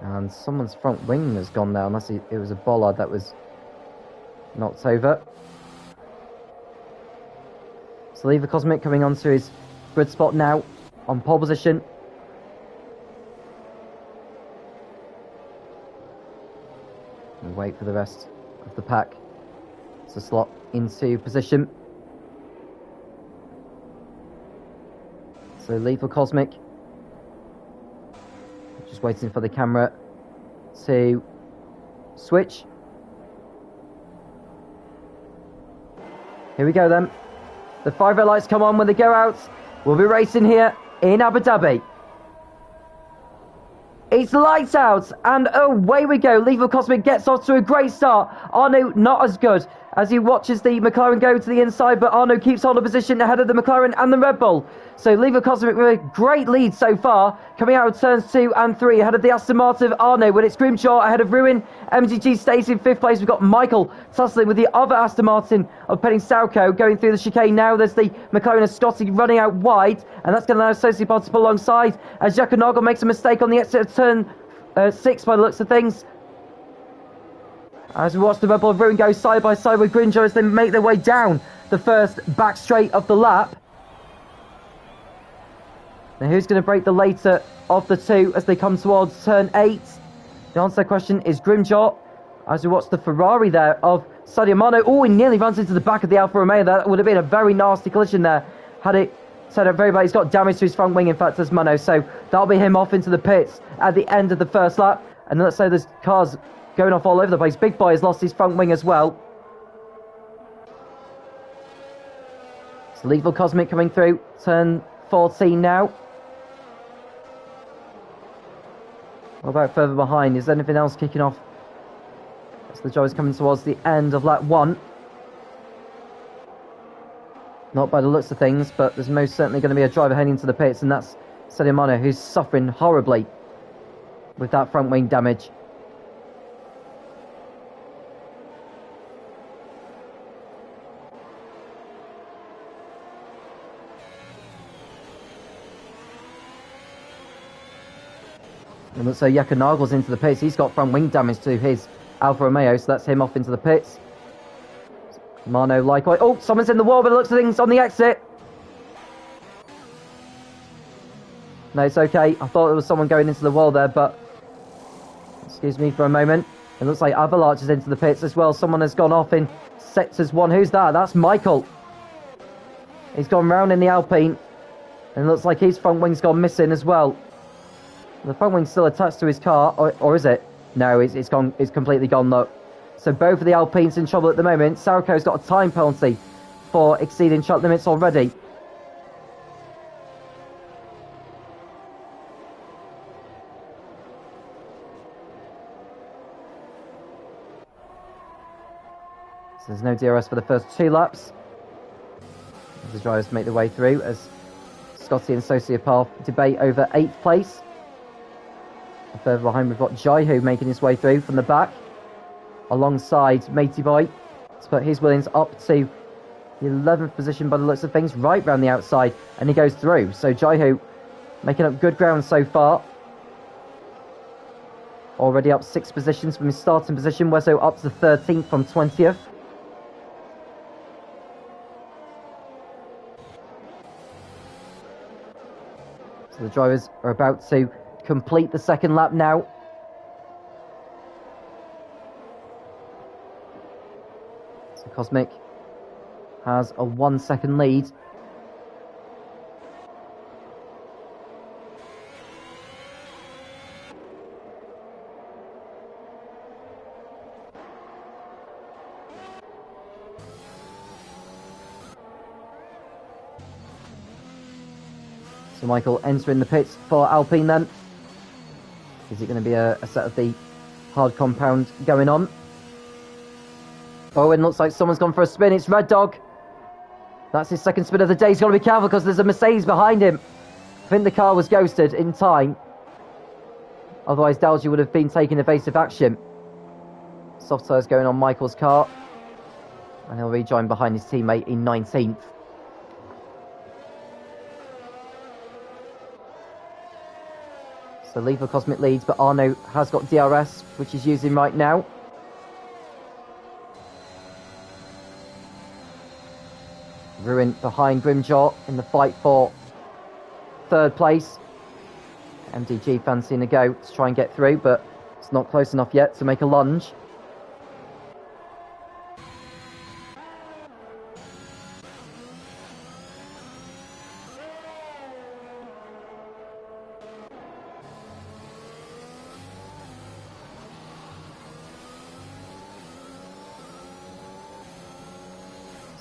And someone's front wing has gone down, unless it was a bollard that was knocked over. So Lever Cosmic coming onto his grid spot now, on pole position. And wait for the rest of the pack to slot into position. So Lethal Cosmic, just waiting for the camera to switch. Here we go then. The 5 red lights come on when they go out. We'll be racing here in Abu Dhabi. It's lights out, and away we go. Lethal Cosmic gets off to a great start. Arno not as good as he watches the McLaren go to the inside, but Arno keeps hold of position ahead of the McLaren and the Red Bull. So Lethal Cosmic with a great lead so far, coming out of turns 2 and 3 ahead of the Aston Martin of Arno, with its Grimshaw ahead of Ruin. MGG stays in 5th place. We've got Michael tussling with the other Aston Martin of Penny Salco going through the chicane now. There's the McLaren of Scotty running out wide, and that's going to allow Associate Pod to pull alongside as Jacko Nagel makes a mistake on the exit of turn 6 by the looks of things. As we watch the Red Bull of Ruin go side by side with Grimshaw as they make their way down the first back straight of the lap. Now who's going to break the later of the two as they come towards turn 8? The answer to the question is Grimshaw. As we watch the Ferrari there of Sadio Mano. Oh, he nearly runs into the back of the Alfa Romeo. That would have been a very nasty collision there had it turned out very bad. He's got damage to his front wing, in fact, as Mano. So that'll be him off into the pits at the end of the first lap. And let's say there's cars going off all over the place. Big Boy has lost his front wing as well. So Lethal Cosmic coming through. Turn 14 now. What about further behind? Is anything else kicking off? As the drivers coming towards the end of lap 1. Not by the looks of things, but there's most certainly going to be a driver heading into the pits, and that's Sadio Mano, who's suffering horribly with that front wing damage. And looks like Jacko Nagel's into the pits. He's got front wing damage to his Alfa Romeo, so that's him off into the pits. Mano likewise. Oh, someone's in the wall, but it looks like things on the exit. No, it's okay. I thought there was someone going into the wall there, but excuse me for a moment. It looks like Avalanche is into the pits as well. Someone has gone off in sectors 1. Who's that? That's Michael. He's gone round in the Alpine, and it looks like his front wing's gone missing as well. The front wing's still attached to his car, or is it? No, it's gone. It's completely gone, look. So both of the Alpines in trouble at the moment. Sarko's got a time penalty for exceeding track limits already. So there's no DRS for the first 2 laps. As the drivers make their way through, as Scotty and Sociopath debate over 8th place. And further behind, we've got Jaihu making his way through from the back, alongside Matey Boy, to put his Williams up to the 11th position by the looks of things, right round the outside, and he goes through. So Jaihu making up good ground so far. Already up 6 positions from his starting position. Wesso up to 13th from 20th. So the drivers are about to complete the second lap now. So Cosmic has a 1-second lead. So Michael entering the pits for Alpine then. Is it going to be a set of the hard compound going on? Oh, and looks like someone's gone for a spin. It's Red Dog. That's his second spin of the day. He's got to be careful because there's a Mercedes behind him. I think the car was ghosted in time. Otherwise, Dalgy would have been taking evasive action. Soft tyres going on Michael's car. And he'll rejoin behind his teammate in 19th. So Lethal Cosmic leads, but Arno has got DRS, which he's using right now. Ruin behind Grimjaw in the fight for third place. MDG fancying a go to try and get through, but it's not close enough yet to make a lunge.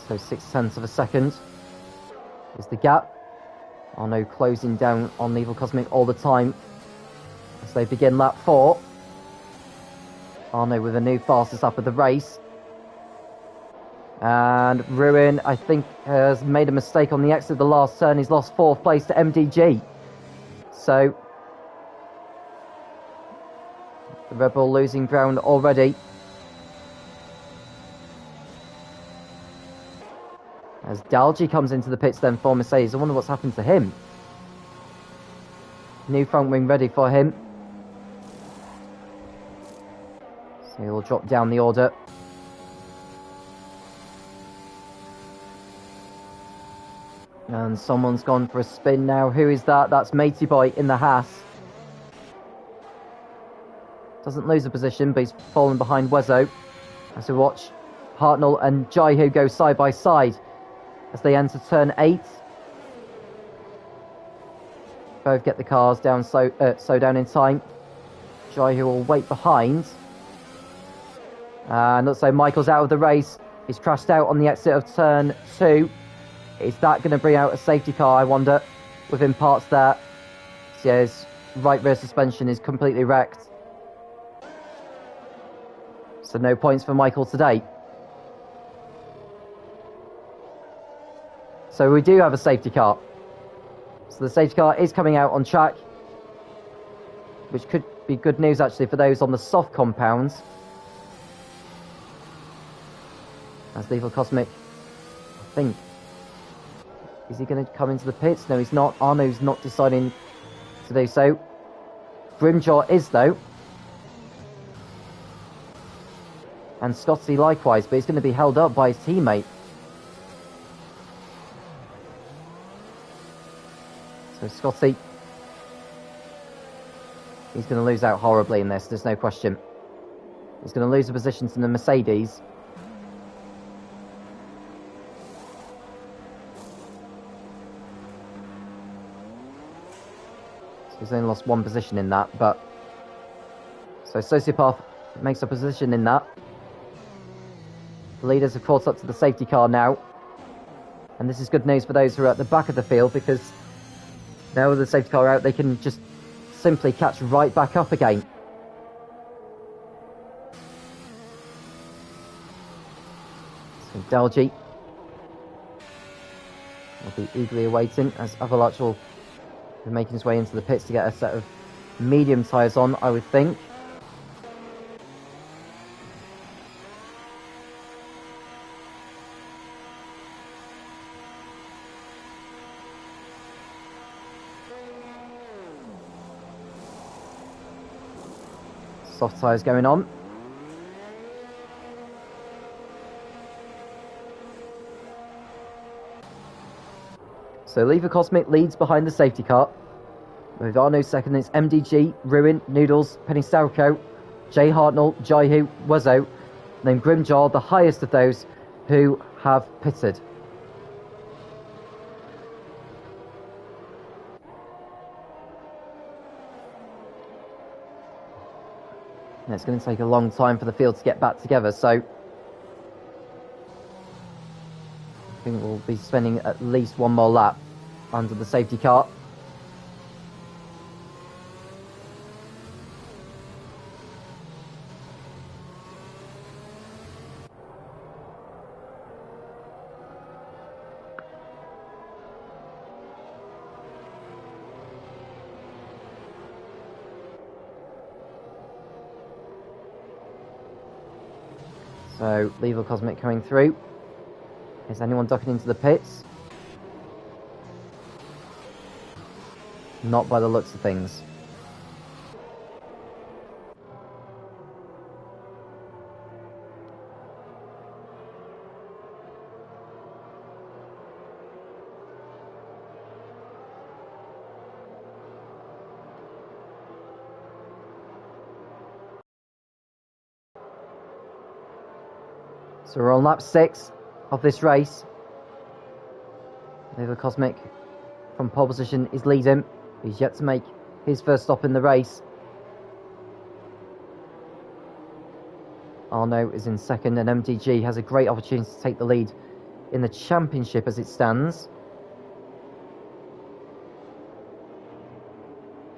So 0.6 of a second is the gap. Arno closing down on Lethal Cosmic all the time as they begin lap 4. Arno with a new fastest lap of the race. And Ruin, I think, has made a mistake on the exit of the last turn. He's lost 4th place to MDG. So the Red Bull losing ground already. As Dalji comes into the pits then for Mercedes. I wonder what's happened to him. New front wing ready for him. So he'll drop down the order. And someone's gone for a spin now. Who is that? That's Matey Boy in the Haas. Doesn't lose a position, but he's fallen behind Wezo. As we watch Hartnell and Jaihu go side by side as they enter turn 8. Both get the cars down so down in time. Jaihu will wait behind. And looks like Michael's out of the race. He's crashed out on the exit of turn 2. Is that going to bring out a safety car, I wonder? Within parts there. Says right rear suspension is completely wrecked. So no points for Michael today. So we do have a safety car. So the safety car is coming out on track, which could be good news actually for those on the soft compounds. As Lethal Cosmic, I think, is he going to come into the pits? No, he's not. Arno's not deciding to do so. Grimjaw is though. And Scotty likewise, but he's going to be held up by his teammate. So Scotty, he's going to lose out horribly in this, there's no question. He's going to lose a position to the Mercedes. So he's only lost 1 position in that, but... So Sociopath makes a position in that. The leaders have caught up to the safety car now. And this is good news for those who are at the back of the field, because now with the safety car out, they can just simply catch right back up again. So Dalji will be eagerly awaiting as Avalanche will be making his way into the pits to get a set of medium tyres on, I would think. Soft tyres going on. So Lethal Cosmic leads behind the safety car. With Arno second, it's MDG, Ruin, Noodles, Penny Sauerkraut, Jay Hartnell, Jaihu, Wuzzo, then Grimjaw, the highest of those who have pitted. And it's going to take a long time for the field to get back together, so I think we'll be spending at least 1 more lap under the safety car. So, Lethal Cosmic coming through. Is anyone ducking into the pits? Not by the looks of things. So we're on lap 6 of this race. Lever Cosmic from pole position is leading. He's yet to make his first stop in the race. Arno is in second, and MDG has a great opportunity to take the lead in the championship as it stands.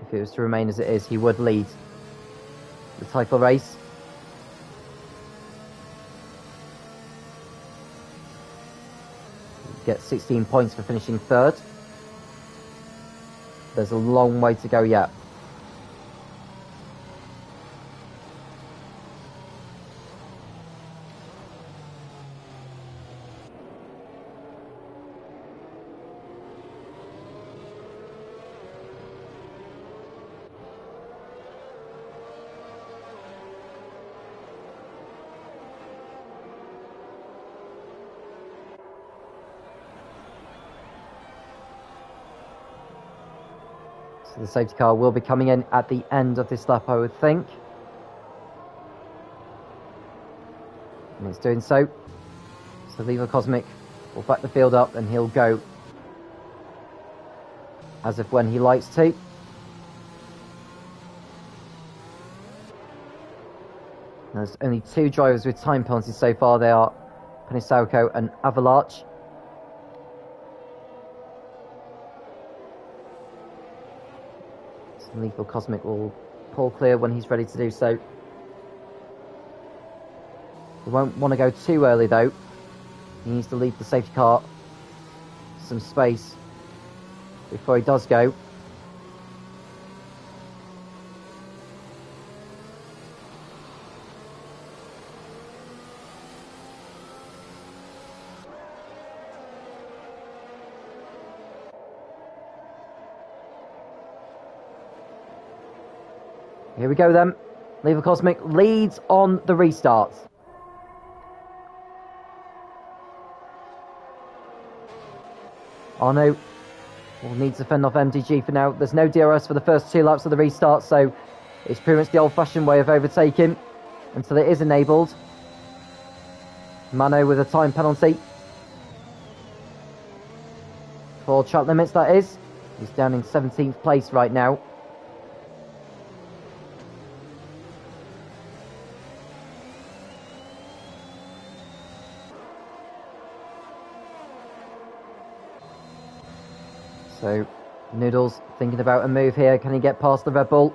If it was to remain as it is, he would lead the title race. He'd get 16 points for finishing third. There's a long way to go yet. So the safety car will be coming in at the end of this lap, I would think. And it's doing so. So Lever Cosmic will back the field up and he'll go as of when he likes to. There's only 2 drivers with time penalties so far. They are Panisauco and Avalarch. Lethal Cosmic will pull clear when he's ready to do so. He won't want to go too early though. He needs to leave the safety car some space before he does go. Here we go then. Lever Cosmic leads on the restart. Arno will need to fend off MDG for now. There's no DRS for the first 2 laps of the restart, so it's pretty much the old-fashioned way of overtaking until it is enabled. Mano with a time penalty. For track limits, that is. He's down in 17th place right now. So, Noodles thinking about a move here. Can he get past the Red Bull?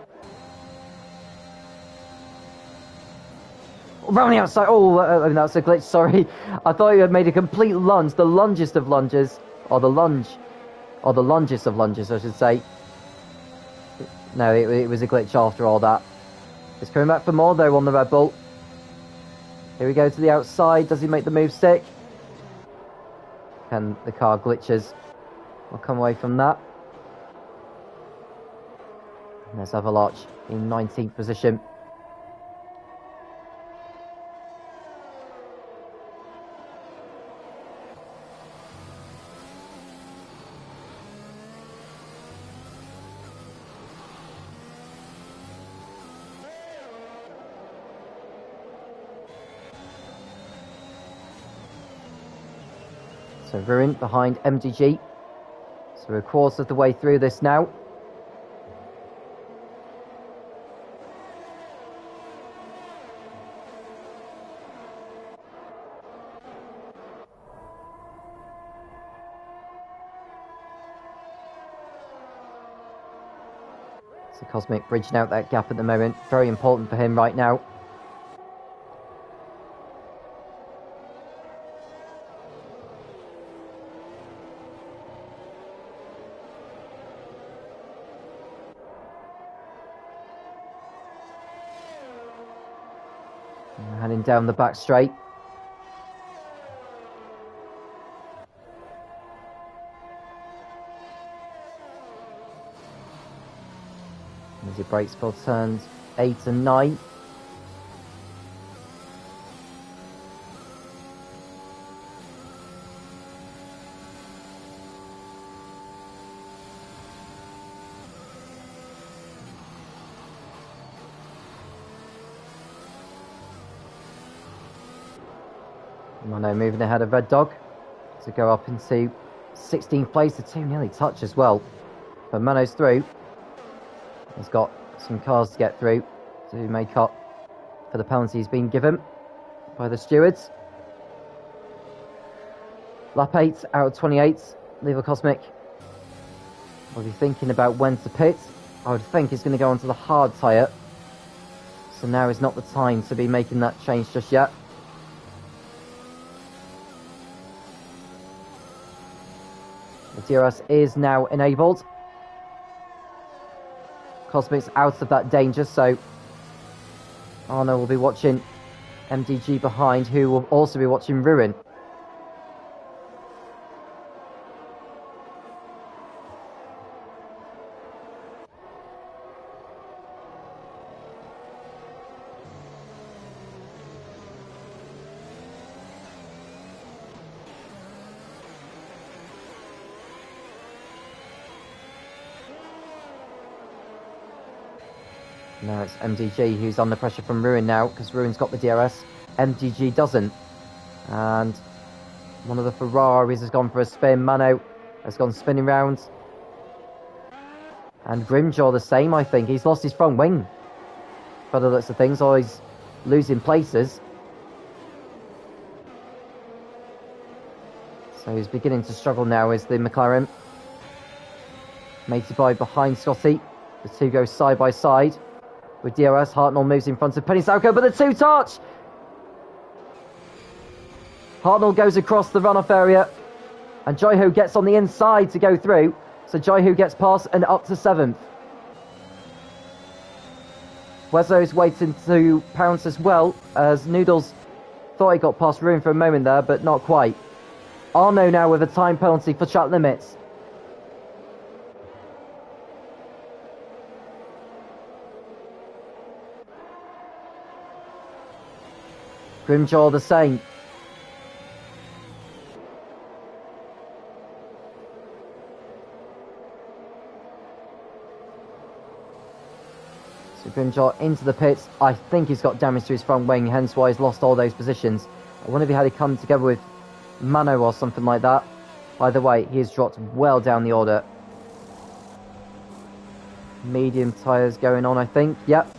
Around the outside. Oh, that's a glitch. Sorry. I thought he had made a complete lunge. The lungest of lunges. Or the lungest of lunges, I should say. No, it was a glitch after all that. He's coming back for more, though, on the Red Bull. Here we go to the outside. Does he make the move stick? And the car glitches. We'll come away from that. And there's Avalarch in 19th position. So Ruin behind MDG. So we're a quarter of the way through this now. So Cosmic bridging out that gap at the moment. Very important for him right now. Heading down the back straight. As he brakes for turns 8 and 9. Mano moving ahead of Red Dog to go up into 16th place. The two nearly touch as well. But Mano's through. He's got some cars to get through to make up for the penalty he's been given by the stewards. Lap 8 out of 28. Lever Cosmic will be thinking about when to pit. I would think he's going to go onto the hard tyre. So now is not the time to be making that change just yet. The DRS is now enabled. Cosmic's out of that danger, so Arno will be watching MDG behind, who will also be watching Ruin. Now it's MDG who's under pressure from Ruin now, because Ruin's got the DRS. MDG doesn't. And one of the Ferraris has gone for a spin. Mano has gone spinning round. And Grimjaw the same, I think. He's lost his front wing by the looks of things, or he's losing places. So he's beginning to struggle now, is the McLaren. Mated by behind Scotty. The two go side by side. With DRS, Hartnell moves in front of Penny Sauko, but the two touch! Hartnell goes across the runoff area, and Jaiho gets on the inside to go through, so Jaiho gets past and up to 7th. Wezo's waiting to pounce as well, as Noodles thought he got past Ruin for a moment there, but not quite. Arno now with a time penalty for track limits. Grimjaw the same. So Grimjaw into the pits. I think he's got damage to his front wing, hence why he's lost all those positions. I wonder if he had to come together with Mano or something like that. By the way, he has dropped well down the order. Medium tyres going on, I think. Yep.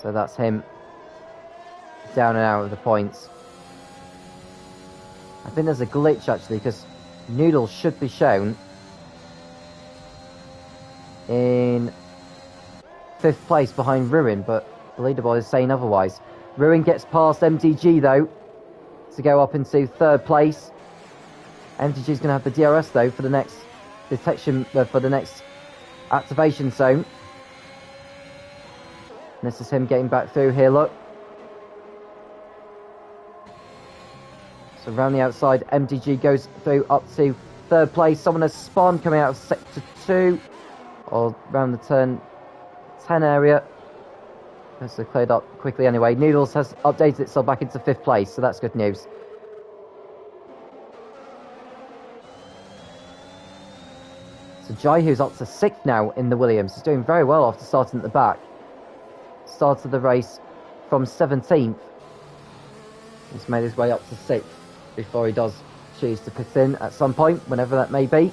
So that's him down and out of the points. I think there's a glitch actually, because Noodles should be shown in 5th place behind Ruin, but the leaderboard is saying otherwise. Ruin gets past MDG though to go up into 3rd place. MDG is going to have the DRS though for the next detection, for the next activation zone. And this is him getting back through here, look. So around the outside, MDG goes through up to 3rd place. Someone has spawned coming out of sector 2, or around the turn 10 area. This is cleared up quickly anyway. Noodles has updated itself back into 5th place, so that's good news. So Jaiho's up to 6th now in the Williams. He's doing very well after starting at the back. Started the race from 17th. He's made his way up to 6th before he does choose to pit in at some point, whenever that may be.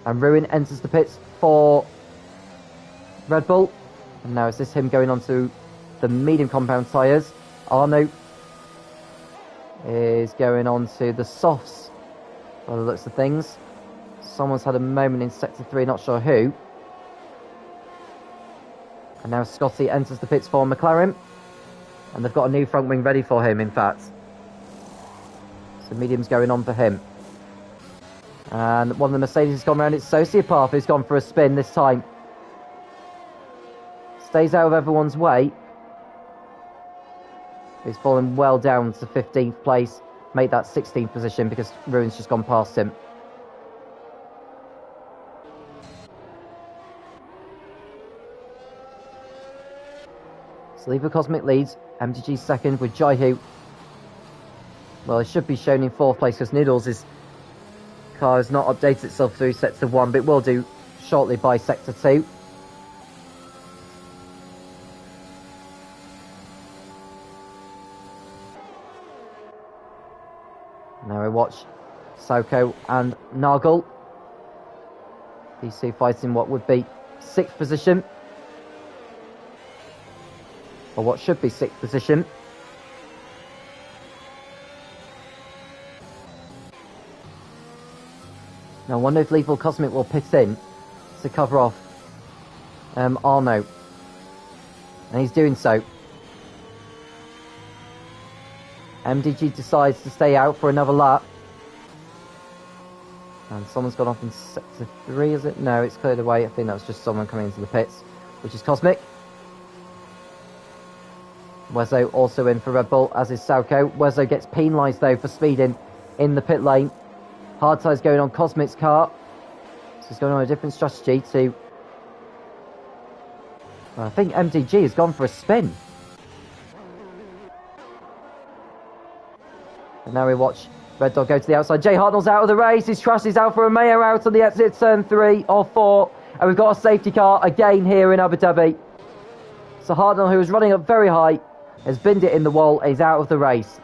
And Ruin enters the pits for Red Bull. And now is this him going on to the medium compound tyres. Arno is going on to the softs by the looks of things. Someone's had a moment in sector 3, not sure who. And now Scotty enters the pits for McLaren. And they've got a new front wing ready for him, in fact. So medium's going on for him. And one of the Mercedes has gone around. It's Sociopath who's gone for a spin this time. Stays out of everyone's way. He's fallen well down to 15th place. Make that 16th position because Ruin's just gone past him. Lever Cosmic leads. MDG 2nd with Jaiho. Well, it should be shown in 4th place because Noodles' car has not updated itself through sector 1, but it will do shortly by sector 2. watch Sauko and Nagel. These two fighting what would be 6th position. Or what should be 6th position. Now I wonder if Lethal Cosmic will pit in to cover off Arno. And he's doing so. MDG decides to stay out for another lap. And someone's gone off in sector 3, is it? No, it's cleared away. I think that's just someone coming into the pits, which is Cosmic. Wezo also in for Red Bull, as is Sauko. Wezo gets penalised, though, for speeding in the pit lane. Hard tire's going on Cosmic's car. So he's going on a different strategy to... I think MDG has gone for a spin. And now we watch Red Dog go to the outside. Jay Hartnell's out of the race. His Trash is Alfa Romeo out on the exit, turn 3 or 4. And we've got a safety car again here in Abu Dhabi. So Hartnell, who was running up very high, has binned it in the wall. He's out of the race.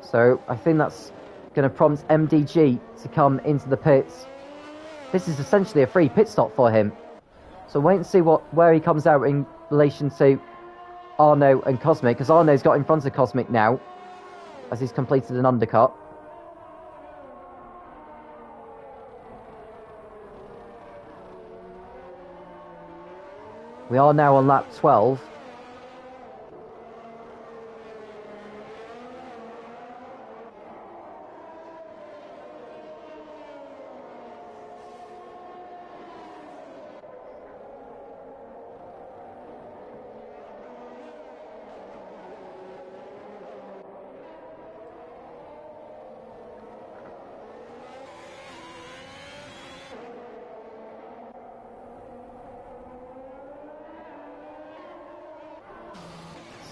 So I think that's going to prompt MDG to come into the pits. This is essentially a free pit stop for him. So wait and see where he comes out in relation to Arno and Cosmic, because Arno's got in front of Cosmic now, as he's completed an undercut. We are now on lap 12.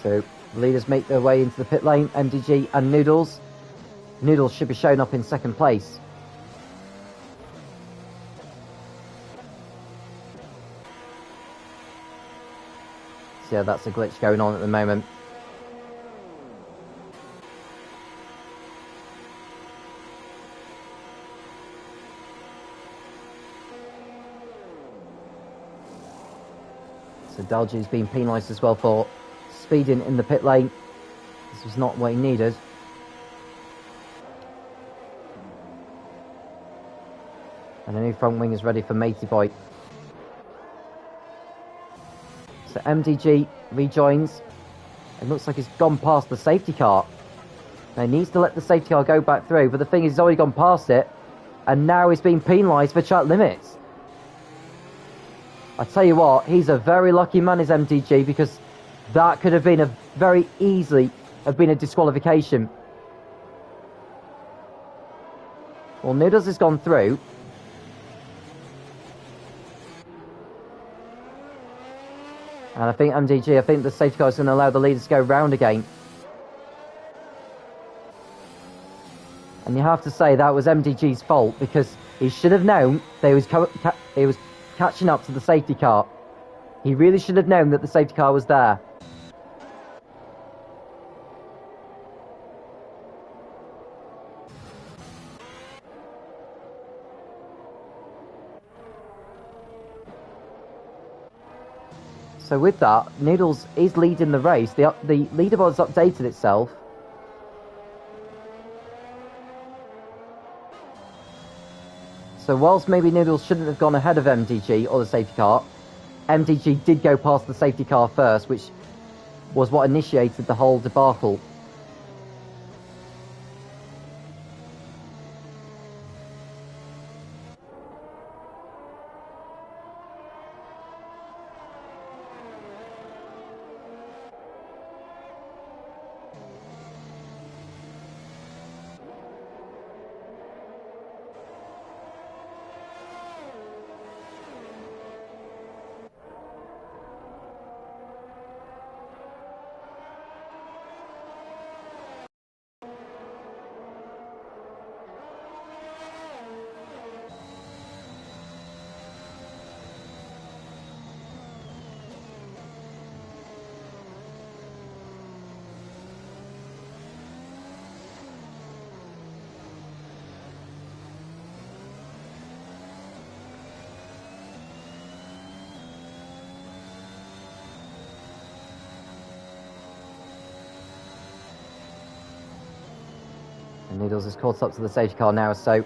So the leaders make their way into the pit lane, MDG and Noodles. Noodles should be shown up in 2nd place. So yeah, that's a glitch going on at the moment. So Dalgy's been penalised as well for speeding in the pit lane. This was not what he needed. And a new front wing is ready for Matey Boy. So MDG rejoins. It looks like he's gone past the safety car. Now he needs to let the safety car go back through, but the thing is he's already gone past it, and now he's being penalised for track limits. I tell you what, he's a very lucky man, is MDG, because that could have been very easily have been a disqualification. Well, Noodles has gone through. And I think MDG, I think the safety car is going to allow the leaders to go round again. And you have to say that was MDG's fault, because he should have known that he was catching up to the safety car. He really should have known that the safety car was there. So with that, Noodles is leading the race. The leaderboard's updated itself. So whilst maybe Noodles shouldn't have gone ahead of MDG or the safety car, MDG did go past the safety car first, which was what initiated the whole debacle. And Noodles is caught up to the safety car now, so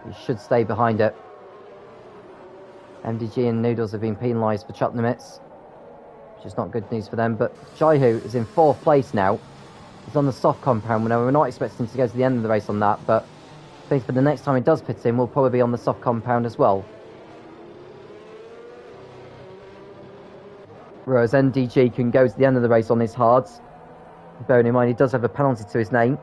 he should stay behind it. MDG and Noodles have been penalised for track limits, which is not good news for them. But Jaihu is in 4th place now. He's on the soft compound. We're not expecting him to go to the end of the race on that, but I think for the next time he does pit in, we'll probably be on the soft compound as well. Whereas MDG can go to the end of the race on his hards. Bearing in mind he does have a penalty to his name.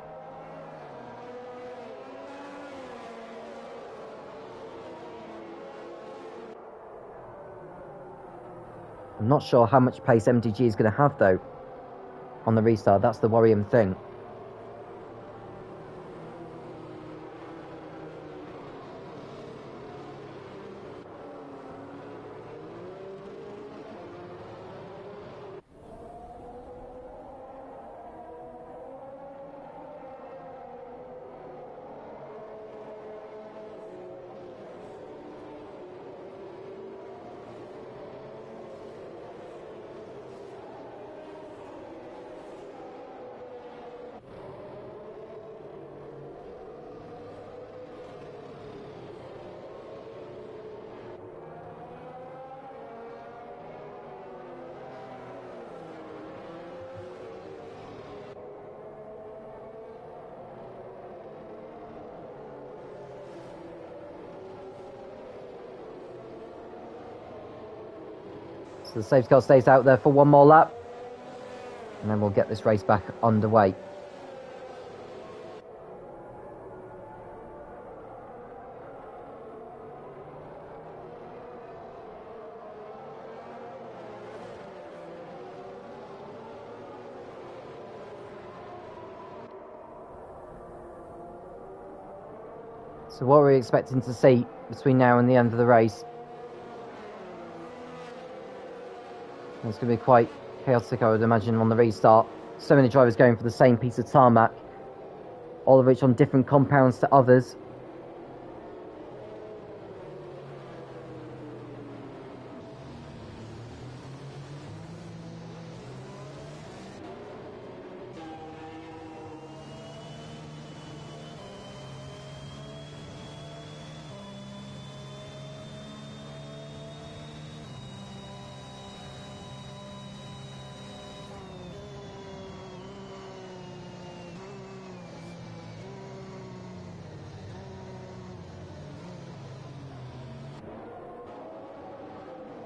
I'm not sure how much pace MDG is going to have, though, on the restart. That's the worrying thing. So the safety car stays out there for one more lap, and then we'll get this race back underway. So what are we expecting to see between now and the end of the race? It's going to be quite chaotic, I would imagine, on the restart. So many drivers going for the same piece of tarmac, all of which on different compounds to others.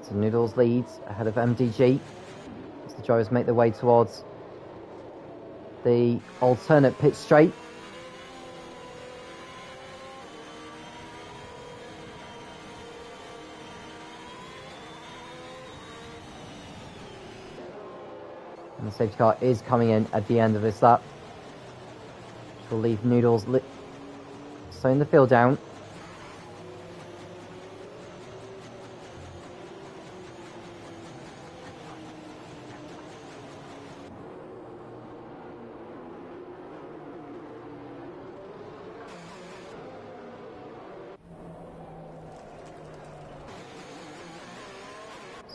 So Noodles leads ahead of MDG as the drivers make their way towards the alternate pit straight. And the safety car is coming in at the end of this lap, which will leave Noodles slowing the field down.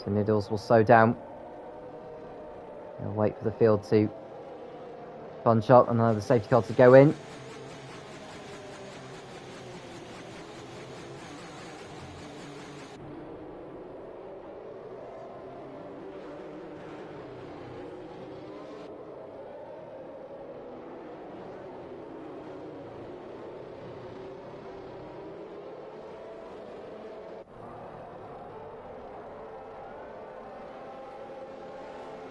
So Noodles will slow down. He'll wait for the field to bunch up and allow the safety car to go in.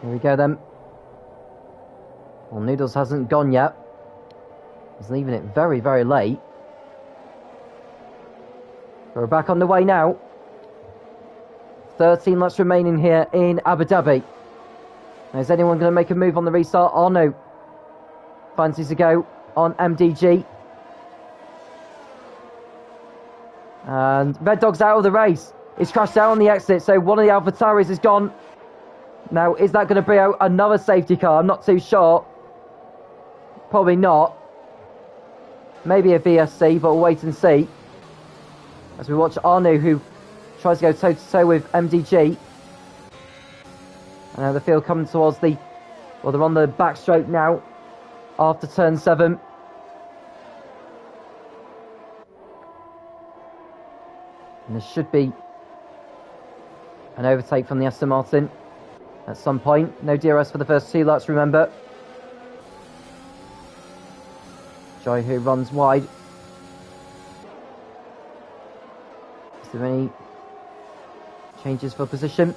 Here we go then. Well, Noodles hasn't gone yet. He's leaving it very, very late. We're back on the way now. 13 laps remaining here in Abu Dhabi. Now, is anyone going to make a move on the restart? Oh no. Fancies to go on MDG. And Red Dog's out of the race. He's crashed out on the exit, so one of the AlphaTauris is gone. Now, is that going to bring out another safety car? I'm not too sure. Probably not. Maybe a VSC, but we'll wait and see. As we watch Arnu, who tries to go toe-to-toe with MDG. And now the field coming towards the... Well, they're on the back straight now, after turn 7. And there should be an overtake from the Aston Martin at some point. No DRS for the first 2 laps, remember. Jai Hu runs wide. Is there any changes for position?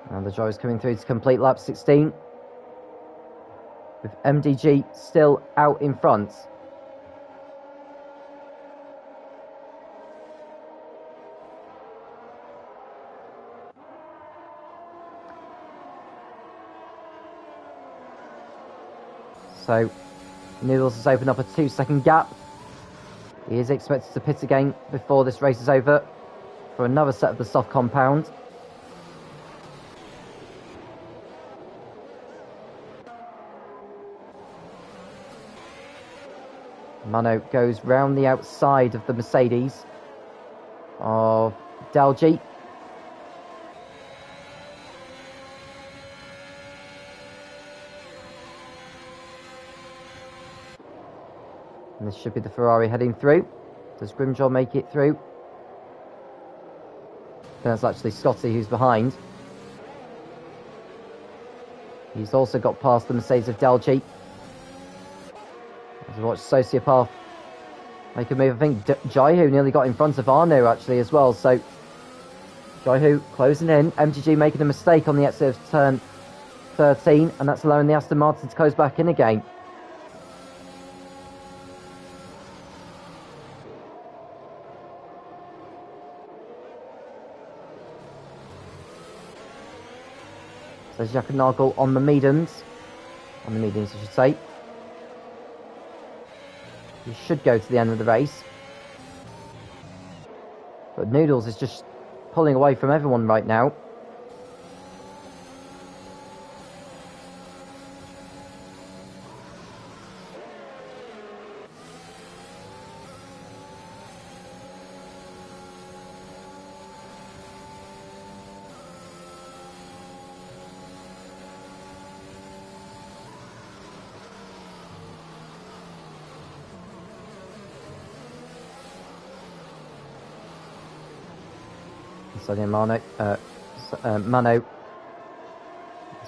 And the driver's coming through to complete lap 16. With MDG still out in front. So, Noodles has opened up a 2-second gap. He is expected to pit again before this race is over for another set of the soft compound. Mano goes round the outside of the Mercedes of Dalji. And this should be the Ferrari heading through. Does Grimjaw make it through? That's actually Scotty who's behind. He's also got past the Mercedes of Dalji. As we watch Sociopath make a move. I think Jaihu nearly got in front of Arno actually as well. So Jaihu closing in. MGG making a mistake on the exit of turn 13, and that's allowing the Aston Martin to close back in again. So there's Jack and Nagel on the mediums. I should say. He should go to the end of the race. But Noodles is just pulling away from everyone right now. So then Mano has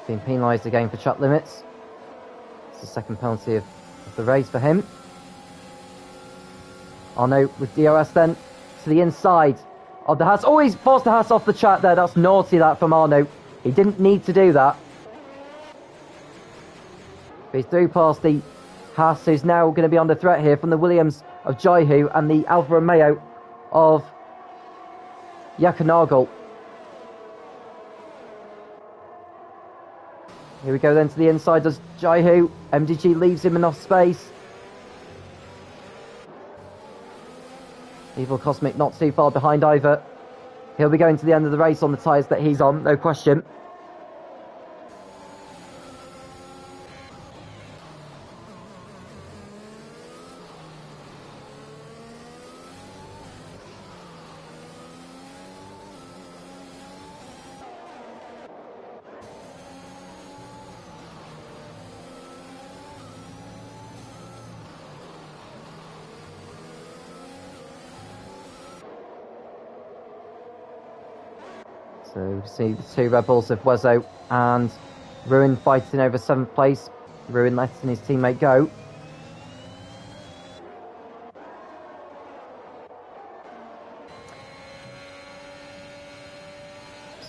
been penalised again for track limits. It's the second penalty of the race for him. Arno with DRS then to the inside of the Haas. Oh, he's forced the Haas off the track there. That's naughty, that, from Arno. He didn't need to do that. But he's through past the Haas, who's now going to be under threat here from the Williams of Jaihu and the Alfa Romeo of Yakanagel. Here we go then to the inside, does Jaihu. MDG leaves him enough space. Evil Cosmic not too far behind either. He'll be going to the end of the race on the tyres that he's on, no question. So we see the two Red Bulls of Wezo and Ruin fighting over 7th place. Ruin letting his teammate go.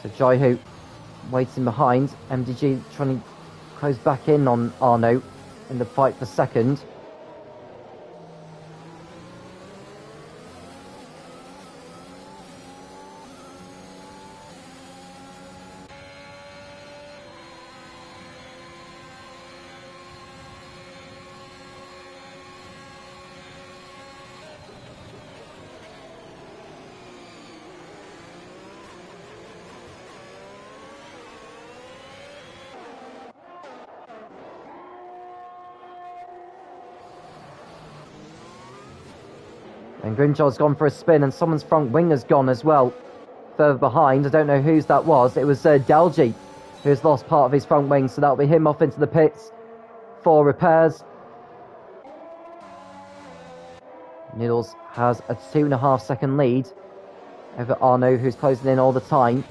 So Jaihu waiting behind. MDG trying to close back in on Arno in the fight for second. And Grimjaw's gone for a spin, and someone's front wing has gone as well. Further behind, I don't know whose that was. It was Delgi, who's lost part of his front wing, so that'll be him off into the pits for repairs. Noodles has a 2.5 second lead over Arno, who's closing in all the time.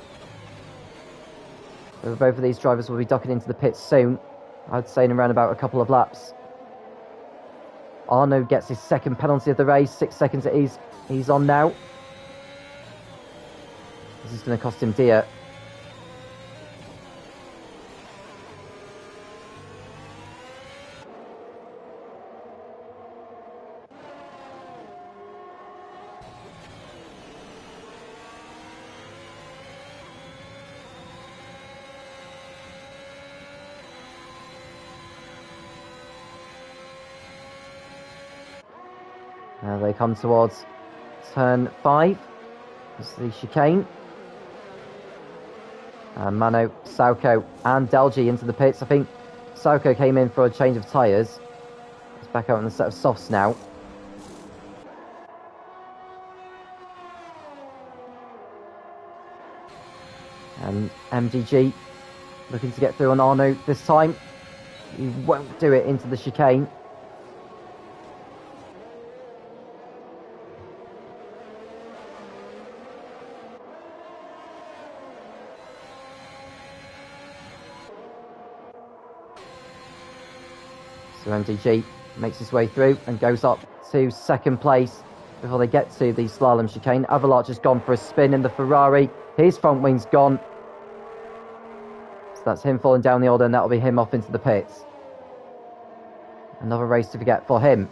So both of these drivers will be ducking into the pits soon. I'd say in around about a couple of laps. Arno gets his second penalty of the race. 6 seconds he's on now. This is going to cost him dear. Now they come towards turn 5. This is the chicane. Mano, Sauko and Delgi into the pits. I think Sauko came in for a change of tyres. He's back out on the set of softs now. And MDG looking to get through on Arno this time. He won't do it into the chicane. So MDG makes his way through and goes up to second place before they get to the slalom chicane. Avalarch has gone for a spin in the Ferrari. His front wing's gone. So that's him falling down the order, and that'll be him off into the pits. Another race to forget for him.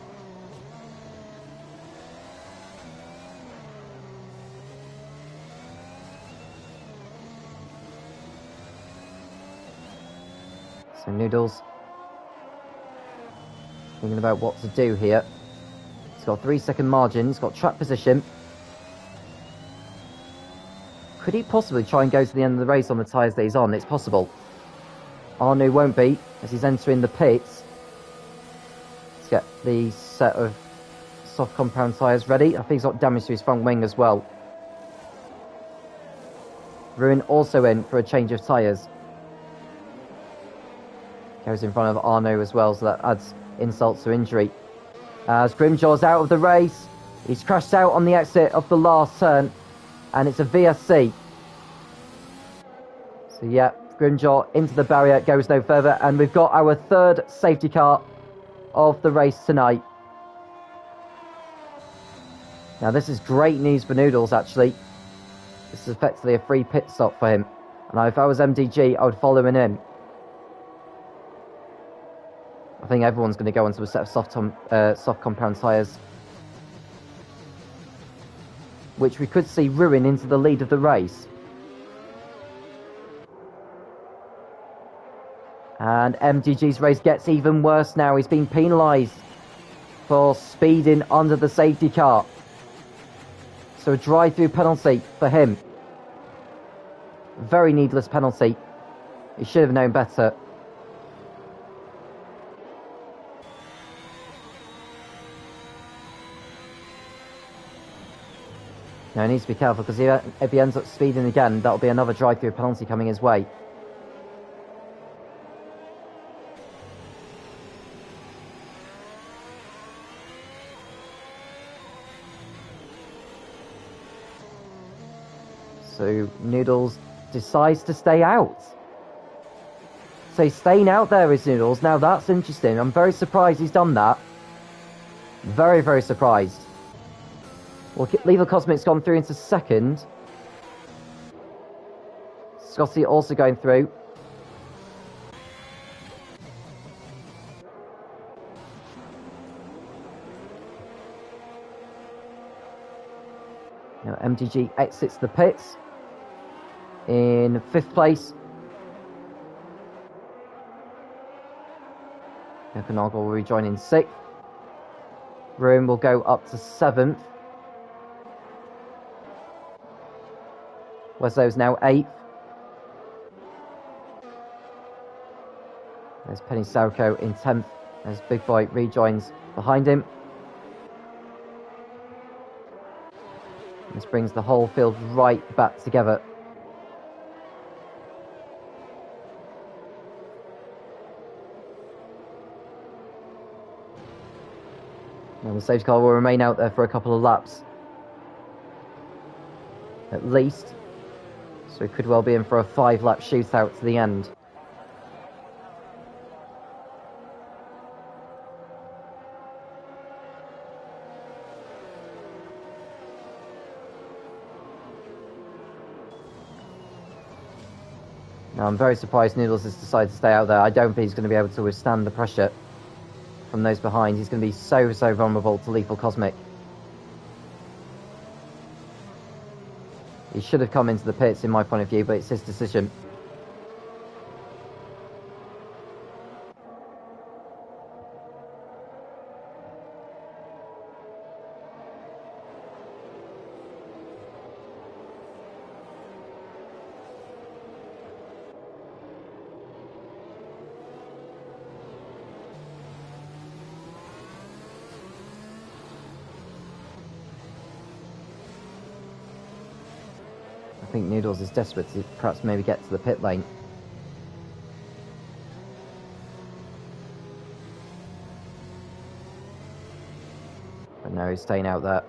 So Noodles thinking about what to do here. He's got a 3-second margin. He's got track position. Could he possibly try and go to the end of the race on the tyres that he's on? It's possible. Arno won't be, as he's entering the pits. Let's get the set of soft compound tyres ready. I think he's got damage to his front wing as well. Ruin also in for a change of tyres. Goes in front of Arno as well, so that adds insult to injury. As Grimjaw's out of the race, he's crashed out on the exit of the last turn, and it's a VSC. So yeah, Grimjaw into the barrier, goes no further, and we've got our third safety car of the race tonight. Now this is great news for Noodles, actually. This is effectively a free pit stop for him, and if I was MDG, I would follow him in. I think everyone's going to go onto a set of soft compound tyres, which we could see Ruin into the lead of the race. And MDG's race gets even worse now. He's been penalised for speeding under the safety car. So a drive-through penalty for him. Very needless penalty. He should have known better. Now he needs to be careful, because if he ends up speeding again, that'll be another drive-through penalty coming his way. So Noodles decides to stay out. So he's staying out there is Noodles. Now that's interesting. I'm very surprised he's done that. Very, very surprised. Well, Lever Cosmic's gone through into second. Scotty also going through. Now MDG exits the pits in 5th place. Copenhagen will rejoin in 6th. Ruin will go up to 7th. Weslow's now 8th. There's Penny Sauko in 10th. As Big Boy rejoins behind him. This brings the whole field right back together. And the safety car will remain out there for a couple of laps. At least. So we could well be in for a 5-lap shootout to the end. Now, I'm very surprised Noodles has decided to stay out there. I don't think he's going to be able to withstand the pressure from those behind. He's going to be so vulnerable to Lethal Cosmic. He should have come into the pits, in my point of view, but it's his decision. I think Noodles is desperate to perhaps maybe get to the pit lane. But no, he's staying out there.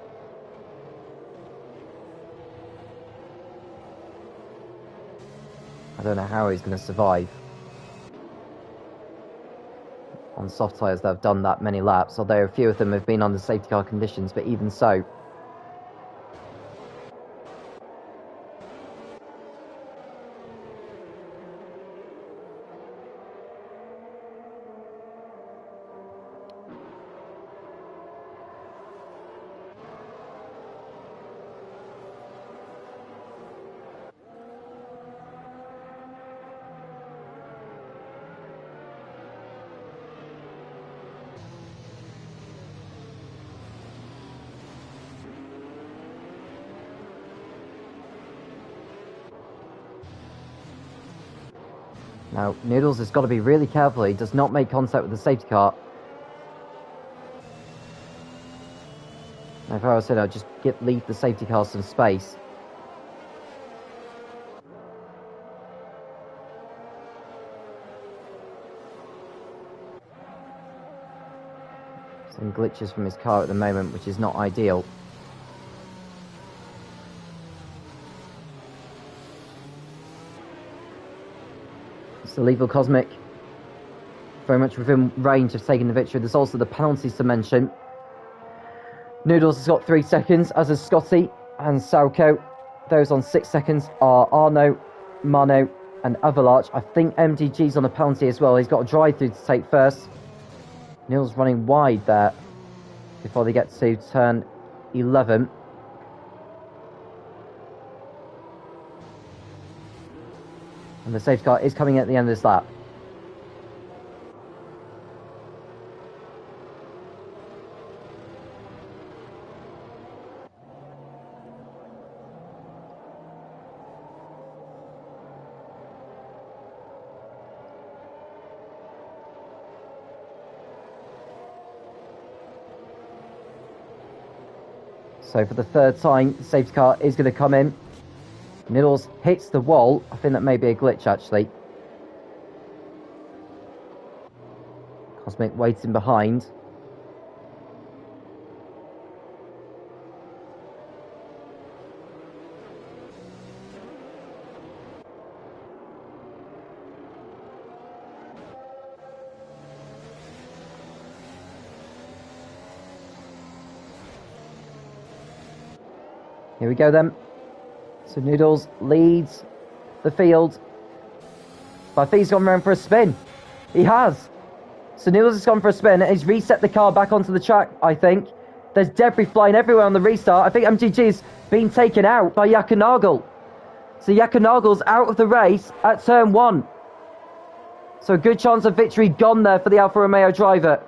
I don't know how he's going to survive on soft tyres that have done that many laps, although a few of them have been under safety car conditions, but even so. Now, Noodles has got to be really careful. He does not make contact with the safety car. Now, if I was said, I'd just leave the safety car some space. Some glitches from his car at the moment, which is not ideal. So Lethal Cosmic very much within range of taking the victory. There's also the penalties to mention. Noodles has got 3 seconds, as has Scotty and Sauko. Those on 6 seconds are Arno, Mano and Avalarch. I think MDG's on a penalty as well. He's got a drive-through to take first. Noodles running wide there before they get to turn 11. And the safety car is coming at the end of this lap. So for the third time, the safety car is going to come in. Noodles hits the wall. I think that may be a glitch, actually. Cosmic waiting behind. Here we go then. So Noodles leads the field. But I think he's gone around for a spin. He has. So Noodles has gone for a spin. He's reset the car back onto the track, I think. There's debris flying everywhere on the restart. I think MGG's been taken out by Yakanagel. So Yakanagel's out of the race at turn 1. So a good chance of victory gone there for the Alfa Romeo driver.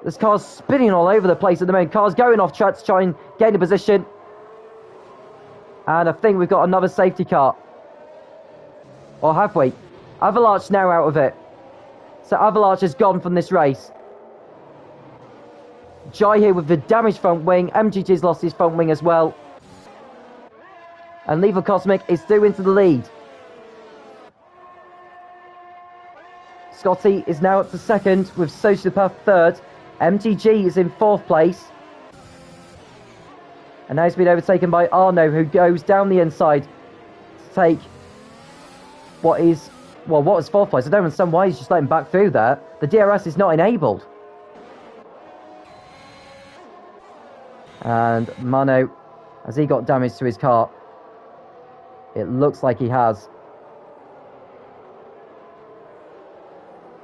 This car's spinning all over the place at the moment. Car's going off track to try and gain a position. And I think we've got another safety car. Or have we? Avalanche now out of it. So Avalanche is gone from this race. Jai here with the damaged front wing. MGG's lost his front wing as well. And Lethal Cosmic is through into the lead. Scotty is now up to second with Sociopath third. MTG is in fourth place. And now he's been overtaken by Arno, who goes down the inside to take what was fourth place. I don't understand why he's just letting back through there. The DRS is not enabled. And Mano, has he got damage to his car? It looks like he has.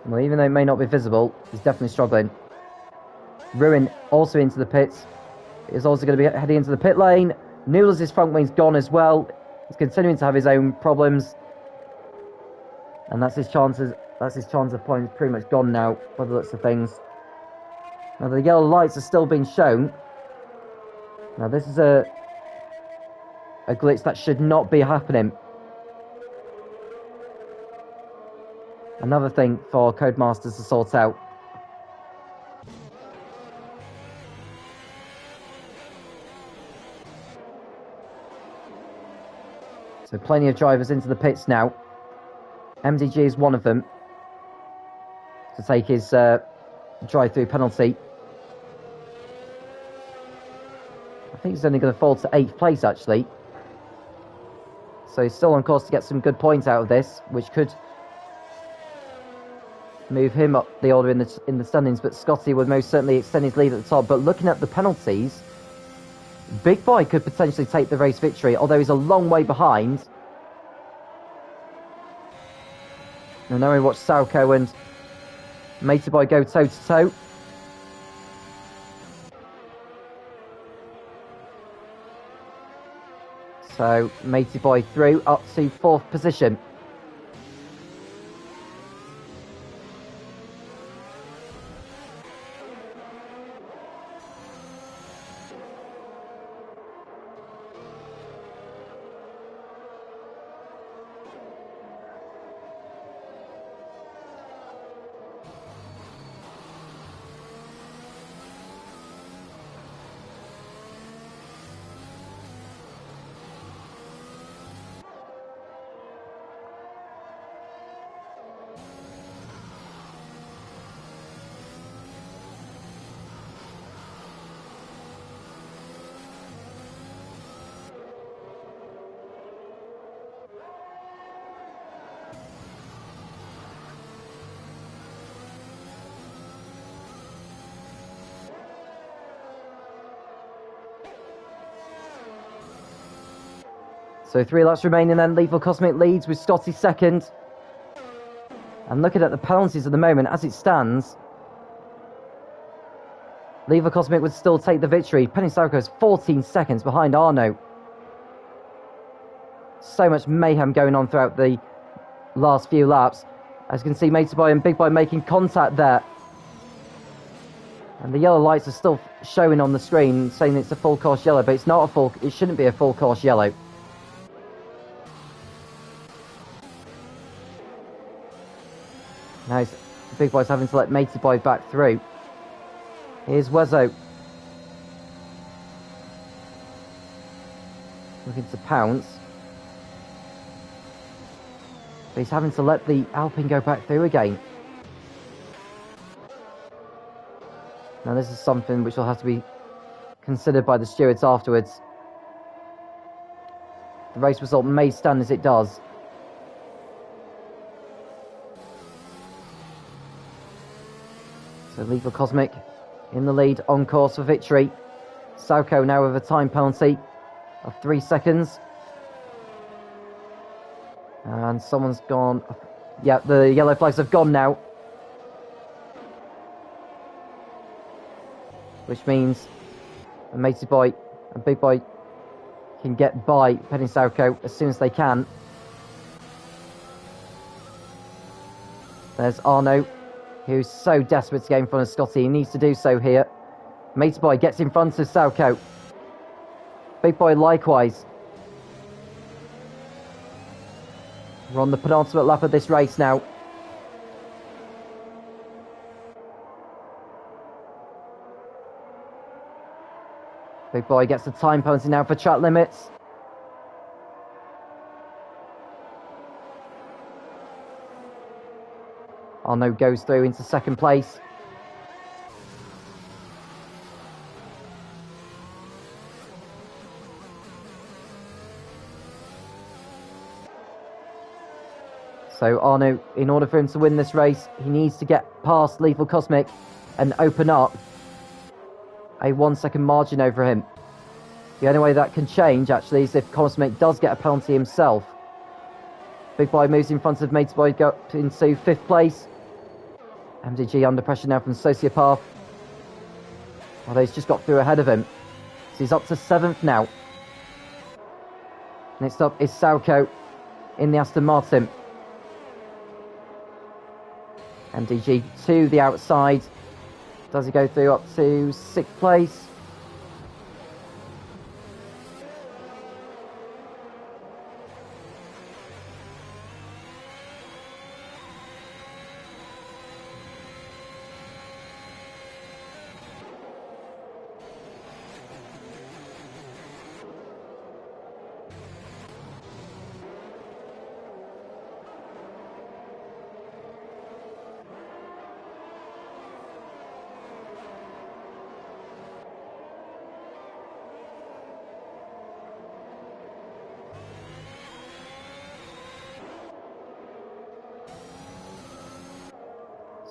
Well, even though it may not be visible, he's definitely struggling. Ruin also into the pits. He's also going to be heading into the pit lane. Nulas' front wing's gone as well. He's continuing to have his own problems. And that's his chances. That's his chance of points pretty much gone now, by the looks of things. Now the yellow lights are still being shown. Now this is a glitch that should not be happening. Another thing for Codemasters to sort out. So plenty of drivers into the pits now. MDG is one of them to take his drive-through penalty. I think he's only going to fall to 8th place, actually. So he's still on course to get some good points out of this, which could move him up the order in the standings, but Scotty would most certainly extend his lead at the top. But looking at the penalties, Big Boy could potentially take the race victory, although he's a long way behind. And now we watch Sauko and Matey Boy go toe-to-toe. So Matey Boy through up to 4th position. So 3 laps remaining then. Lethal Cosmic leads with Scotty second. And looking at the penalties at the moment, as it stands, Lethal Cosmic would still take the victory. Penny Sauko is 14 seconds behind Arno. So much mayhem going on throughout the last few laps. As you can see, Matey Boy and Big Boy making contact there. And the yellow lights are still showing on the screen, saying it's a full course yellow, but it shouldn't be a full course yellow. Now Big Boy's having to let Matey Boy back through. Here's Wezzo. Looking to pounce. But he's having to let the Alpine go back through again. Now this is something which will have to be considered by the stewards afterwards. The race result may stand as it does. So Lethal Cosmic in the lead, on course for victory. Sauko now with a time penalty of 3 seconds. And someone's gone. Yeah, the yellow flags have gone now. Which means Matey Boy and Big Boy can get by Penny Sauko as soon as they can. There's Arno, who's so desperate to get in front of Scotty. He needs to do so here. Matey Boy gets in front of Sauko. Big Boy likewise. We're on the penultimate lap of this race now. Big Boy gets the time penalty now for track limits. Arnaud goes through into second place. So Arnaud, in order for him to win this race, he needs to get past Lethal Cosmic and open up a 1 second margin over him. The only way that can change, actually, is if Cosmic does get a penalty himself. Big Boy moves in front of Matey Boy, go up into 5th place. MDG under pressure now from Sociopath. Although he's just got through ahead of him. So he's up to 7th now. Next up is Sauko in the Aston Martin. MDG to the outside. Does he go through up to 6th place?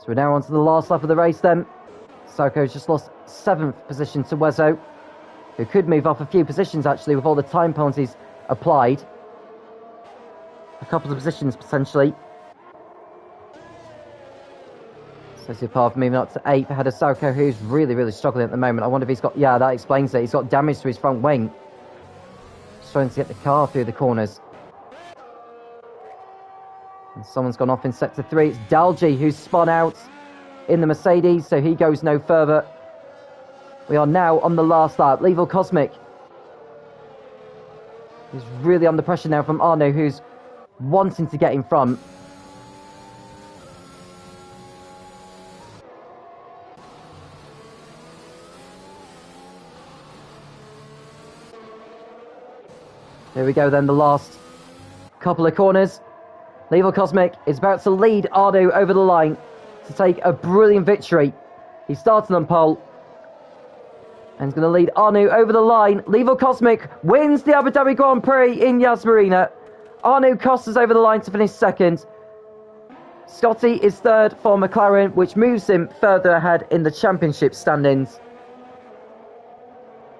So we're now on to the last lap of the race then. Sauko's just lost 7th position to Wezo, who could move up a few positions actually with all the time penalties applied. A couple of positions potentially. Sociopath moving up to 8th ahead of Sauko, who's really struggling at the moment. I wonder if he's got... Yeah, that explains it. He's got damage to his front wing. Just trying to get the car through the corners. And someone's gone off in sector 3. It's Dalji who's spun out in the Mercedes, so he goes no further. We are now on the last lap. Lethal Cosmic is really under pressure now from Arnaud, who's wanting to get in front. Here we go then, the last couple of corners. Lethal Cosmic is about to lead Arnaud over the line to take a brilliant victory. He started on pole and is going to lead Arnaud over the line. Lethal Cosmic wins the Abu Dhabi Grand Prix in Yas Marina. Arnaud Costas over the line to finish 2nd. Scotty is 3rd for McLaren, which moves him further ahead in the championship standings.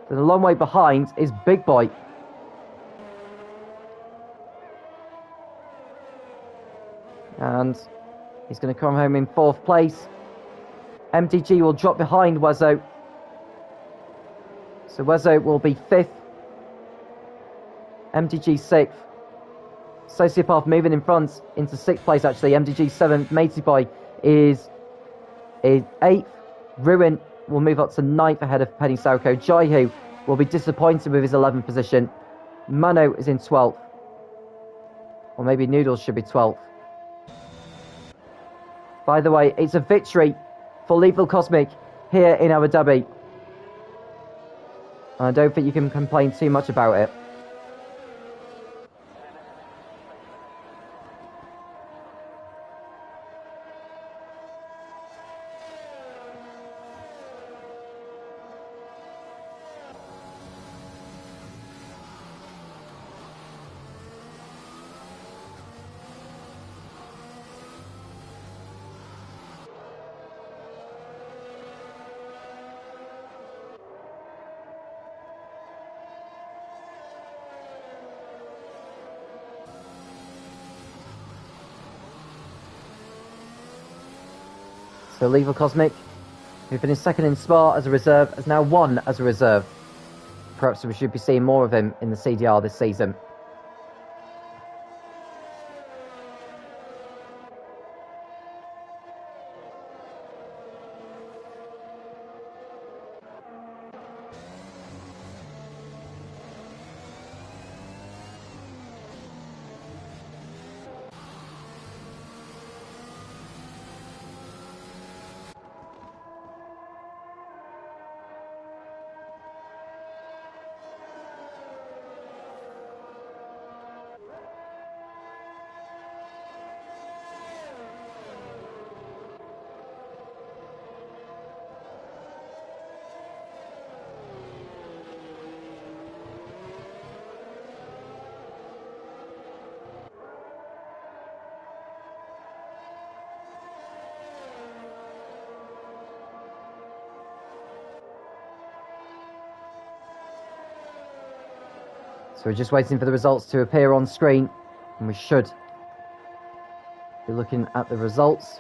Then a long way behind is Big Boy. And he's going to come home in 4th place. MDG will drop behind Wezo. So Wezo will be 5th. MDG 6th. Sociopath moving in front into 6th place actually. MDG 7th. Matey Boy is 8th. Ruin will move up to 9th ahead of Penny Sauko. Jaihu will be disappointed with his 11th position. Mano is in 12th. Or maybe Noodles should be 12th. By the way, it's a victory for Lethal Cosmic here in Abu Dhabi. And I don't think you can complain too much about it. So Lethal Cosmic, who finished 2nd in Spa as a reserve, has now won as a reserve. Perhaps we should be seeing more of him in the CDR this season. So we're just waiting for the results to appear on screen, and we should be looking at the results.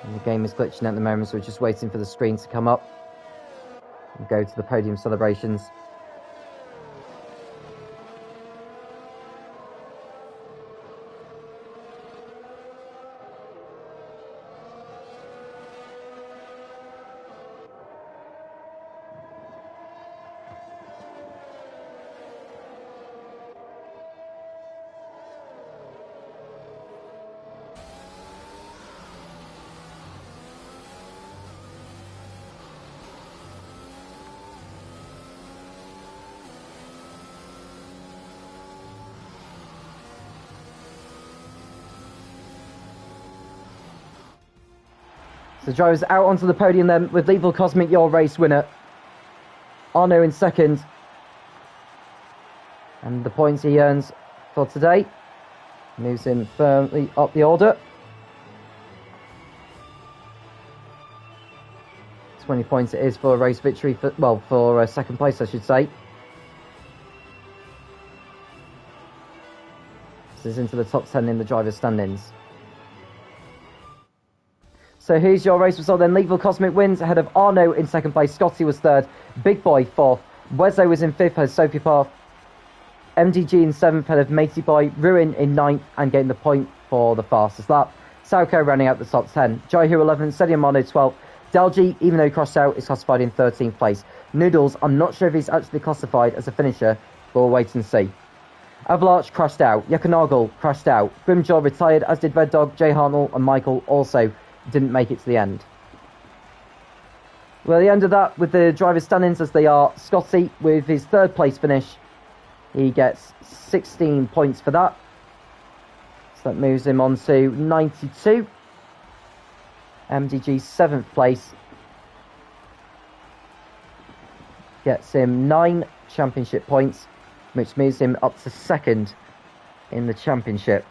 And the game is glitching at the moment, so we're just waiting for the screen to come up and go to the podium celebrations. The drivers out onto the podium then, with Lethal Cosmic, your race winner. Arno in second. And the points he earns for today moves him firmly up the order. 20 points it is for a race victory, for second place, I should say. This is into the top 10 in the driver's standings. So here's your race result then. Lethal Cosmic wins ahead of Arno in second place. Scotty was third. Big Boy fourth. Wezo was in fifth, has Sophie Path. MDG in seventh, head of Matey Boy. Ruin in ninth and getting the point for the fastest lap. Sauko rounding out the top 10. Jai Hu 11th. Sedium Arno 12th. Dalji, even though he crossed out, is classified in 13th place. Noodles, I'm not sure if he's actually classified as a finisher, but we'll wait and see. Avalanche crashed out. Yakanagel crashed out. Grimjaw retired, as did Red Dog. Jay Hartnell and Michael also didn't make it to the end. Well, at the end of that, with the drivers' standings as they are, Scotty, with his third place finish, he gets 16 points for that. So that moves him on to 92. MDG 7th place gets him 9 championship points, which moves him up to second in the championship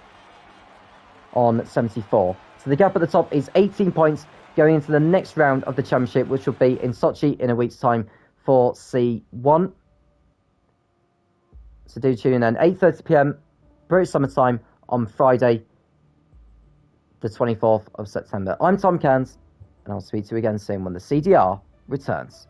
on 74. So the gap at the top is 18 points going into the next round of the championship, which will be in Sochi in a week's time for C1. So do tune in then, 8:30 p.m. British Summer Time on Friday, the 24th of September. I'm Tom Cairns, and I'll speak to you again soon when the CDR returns.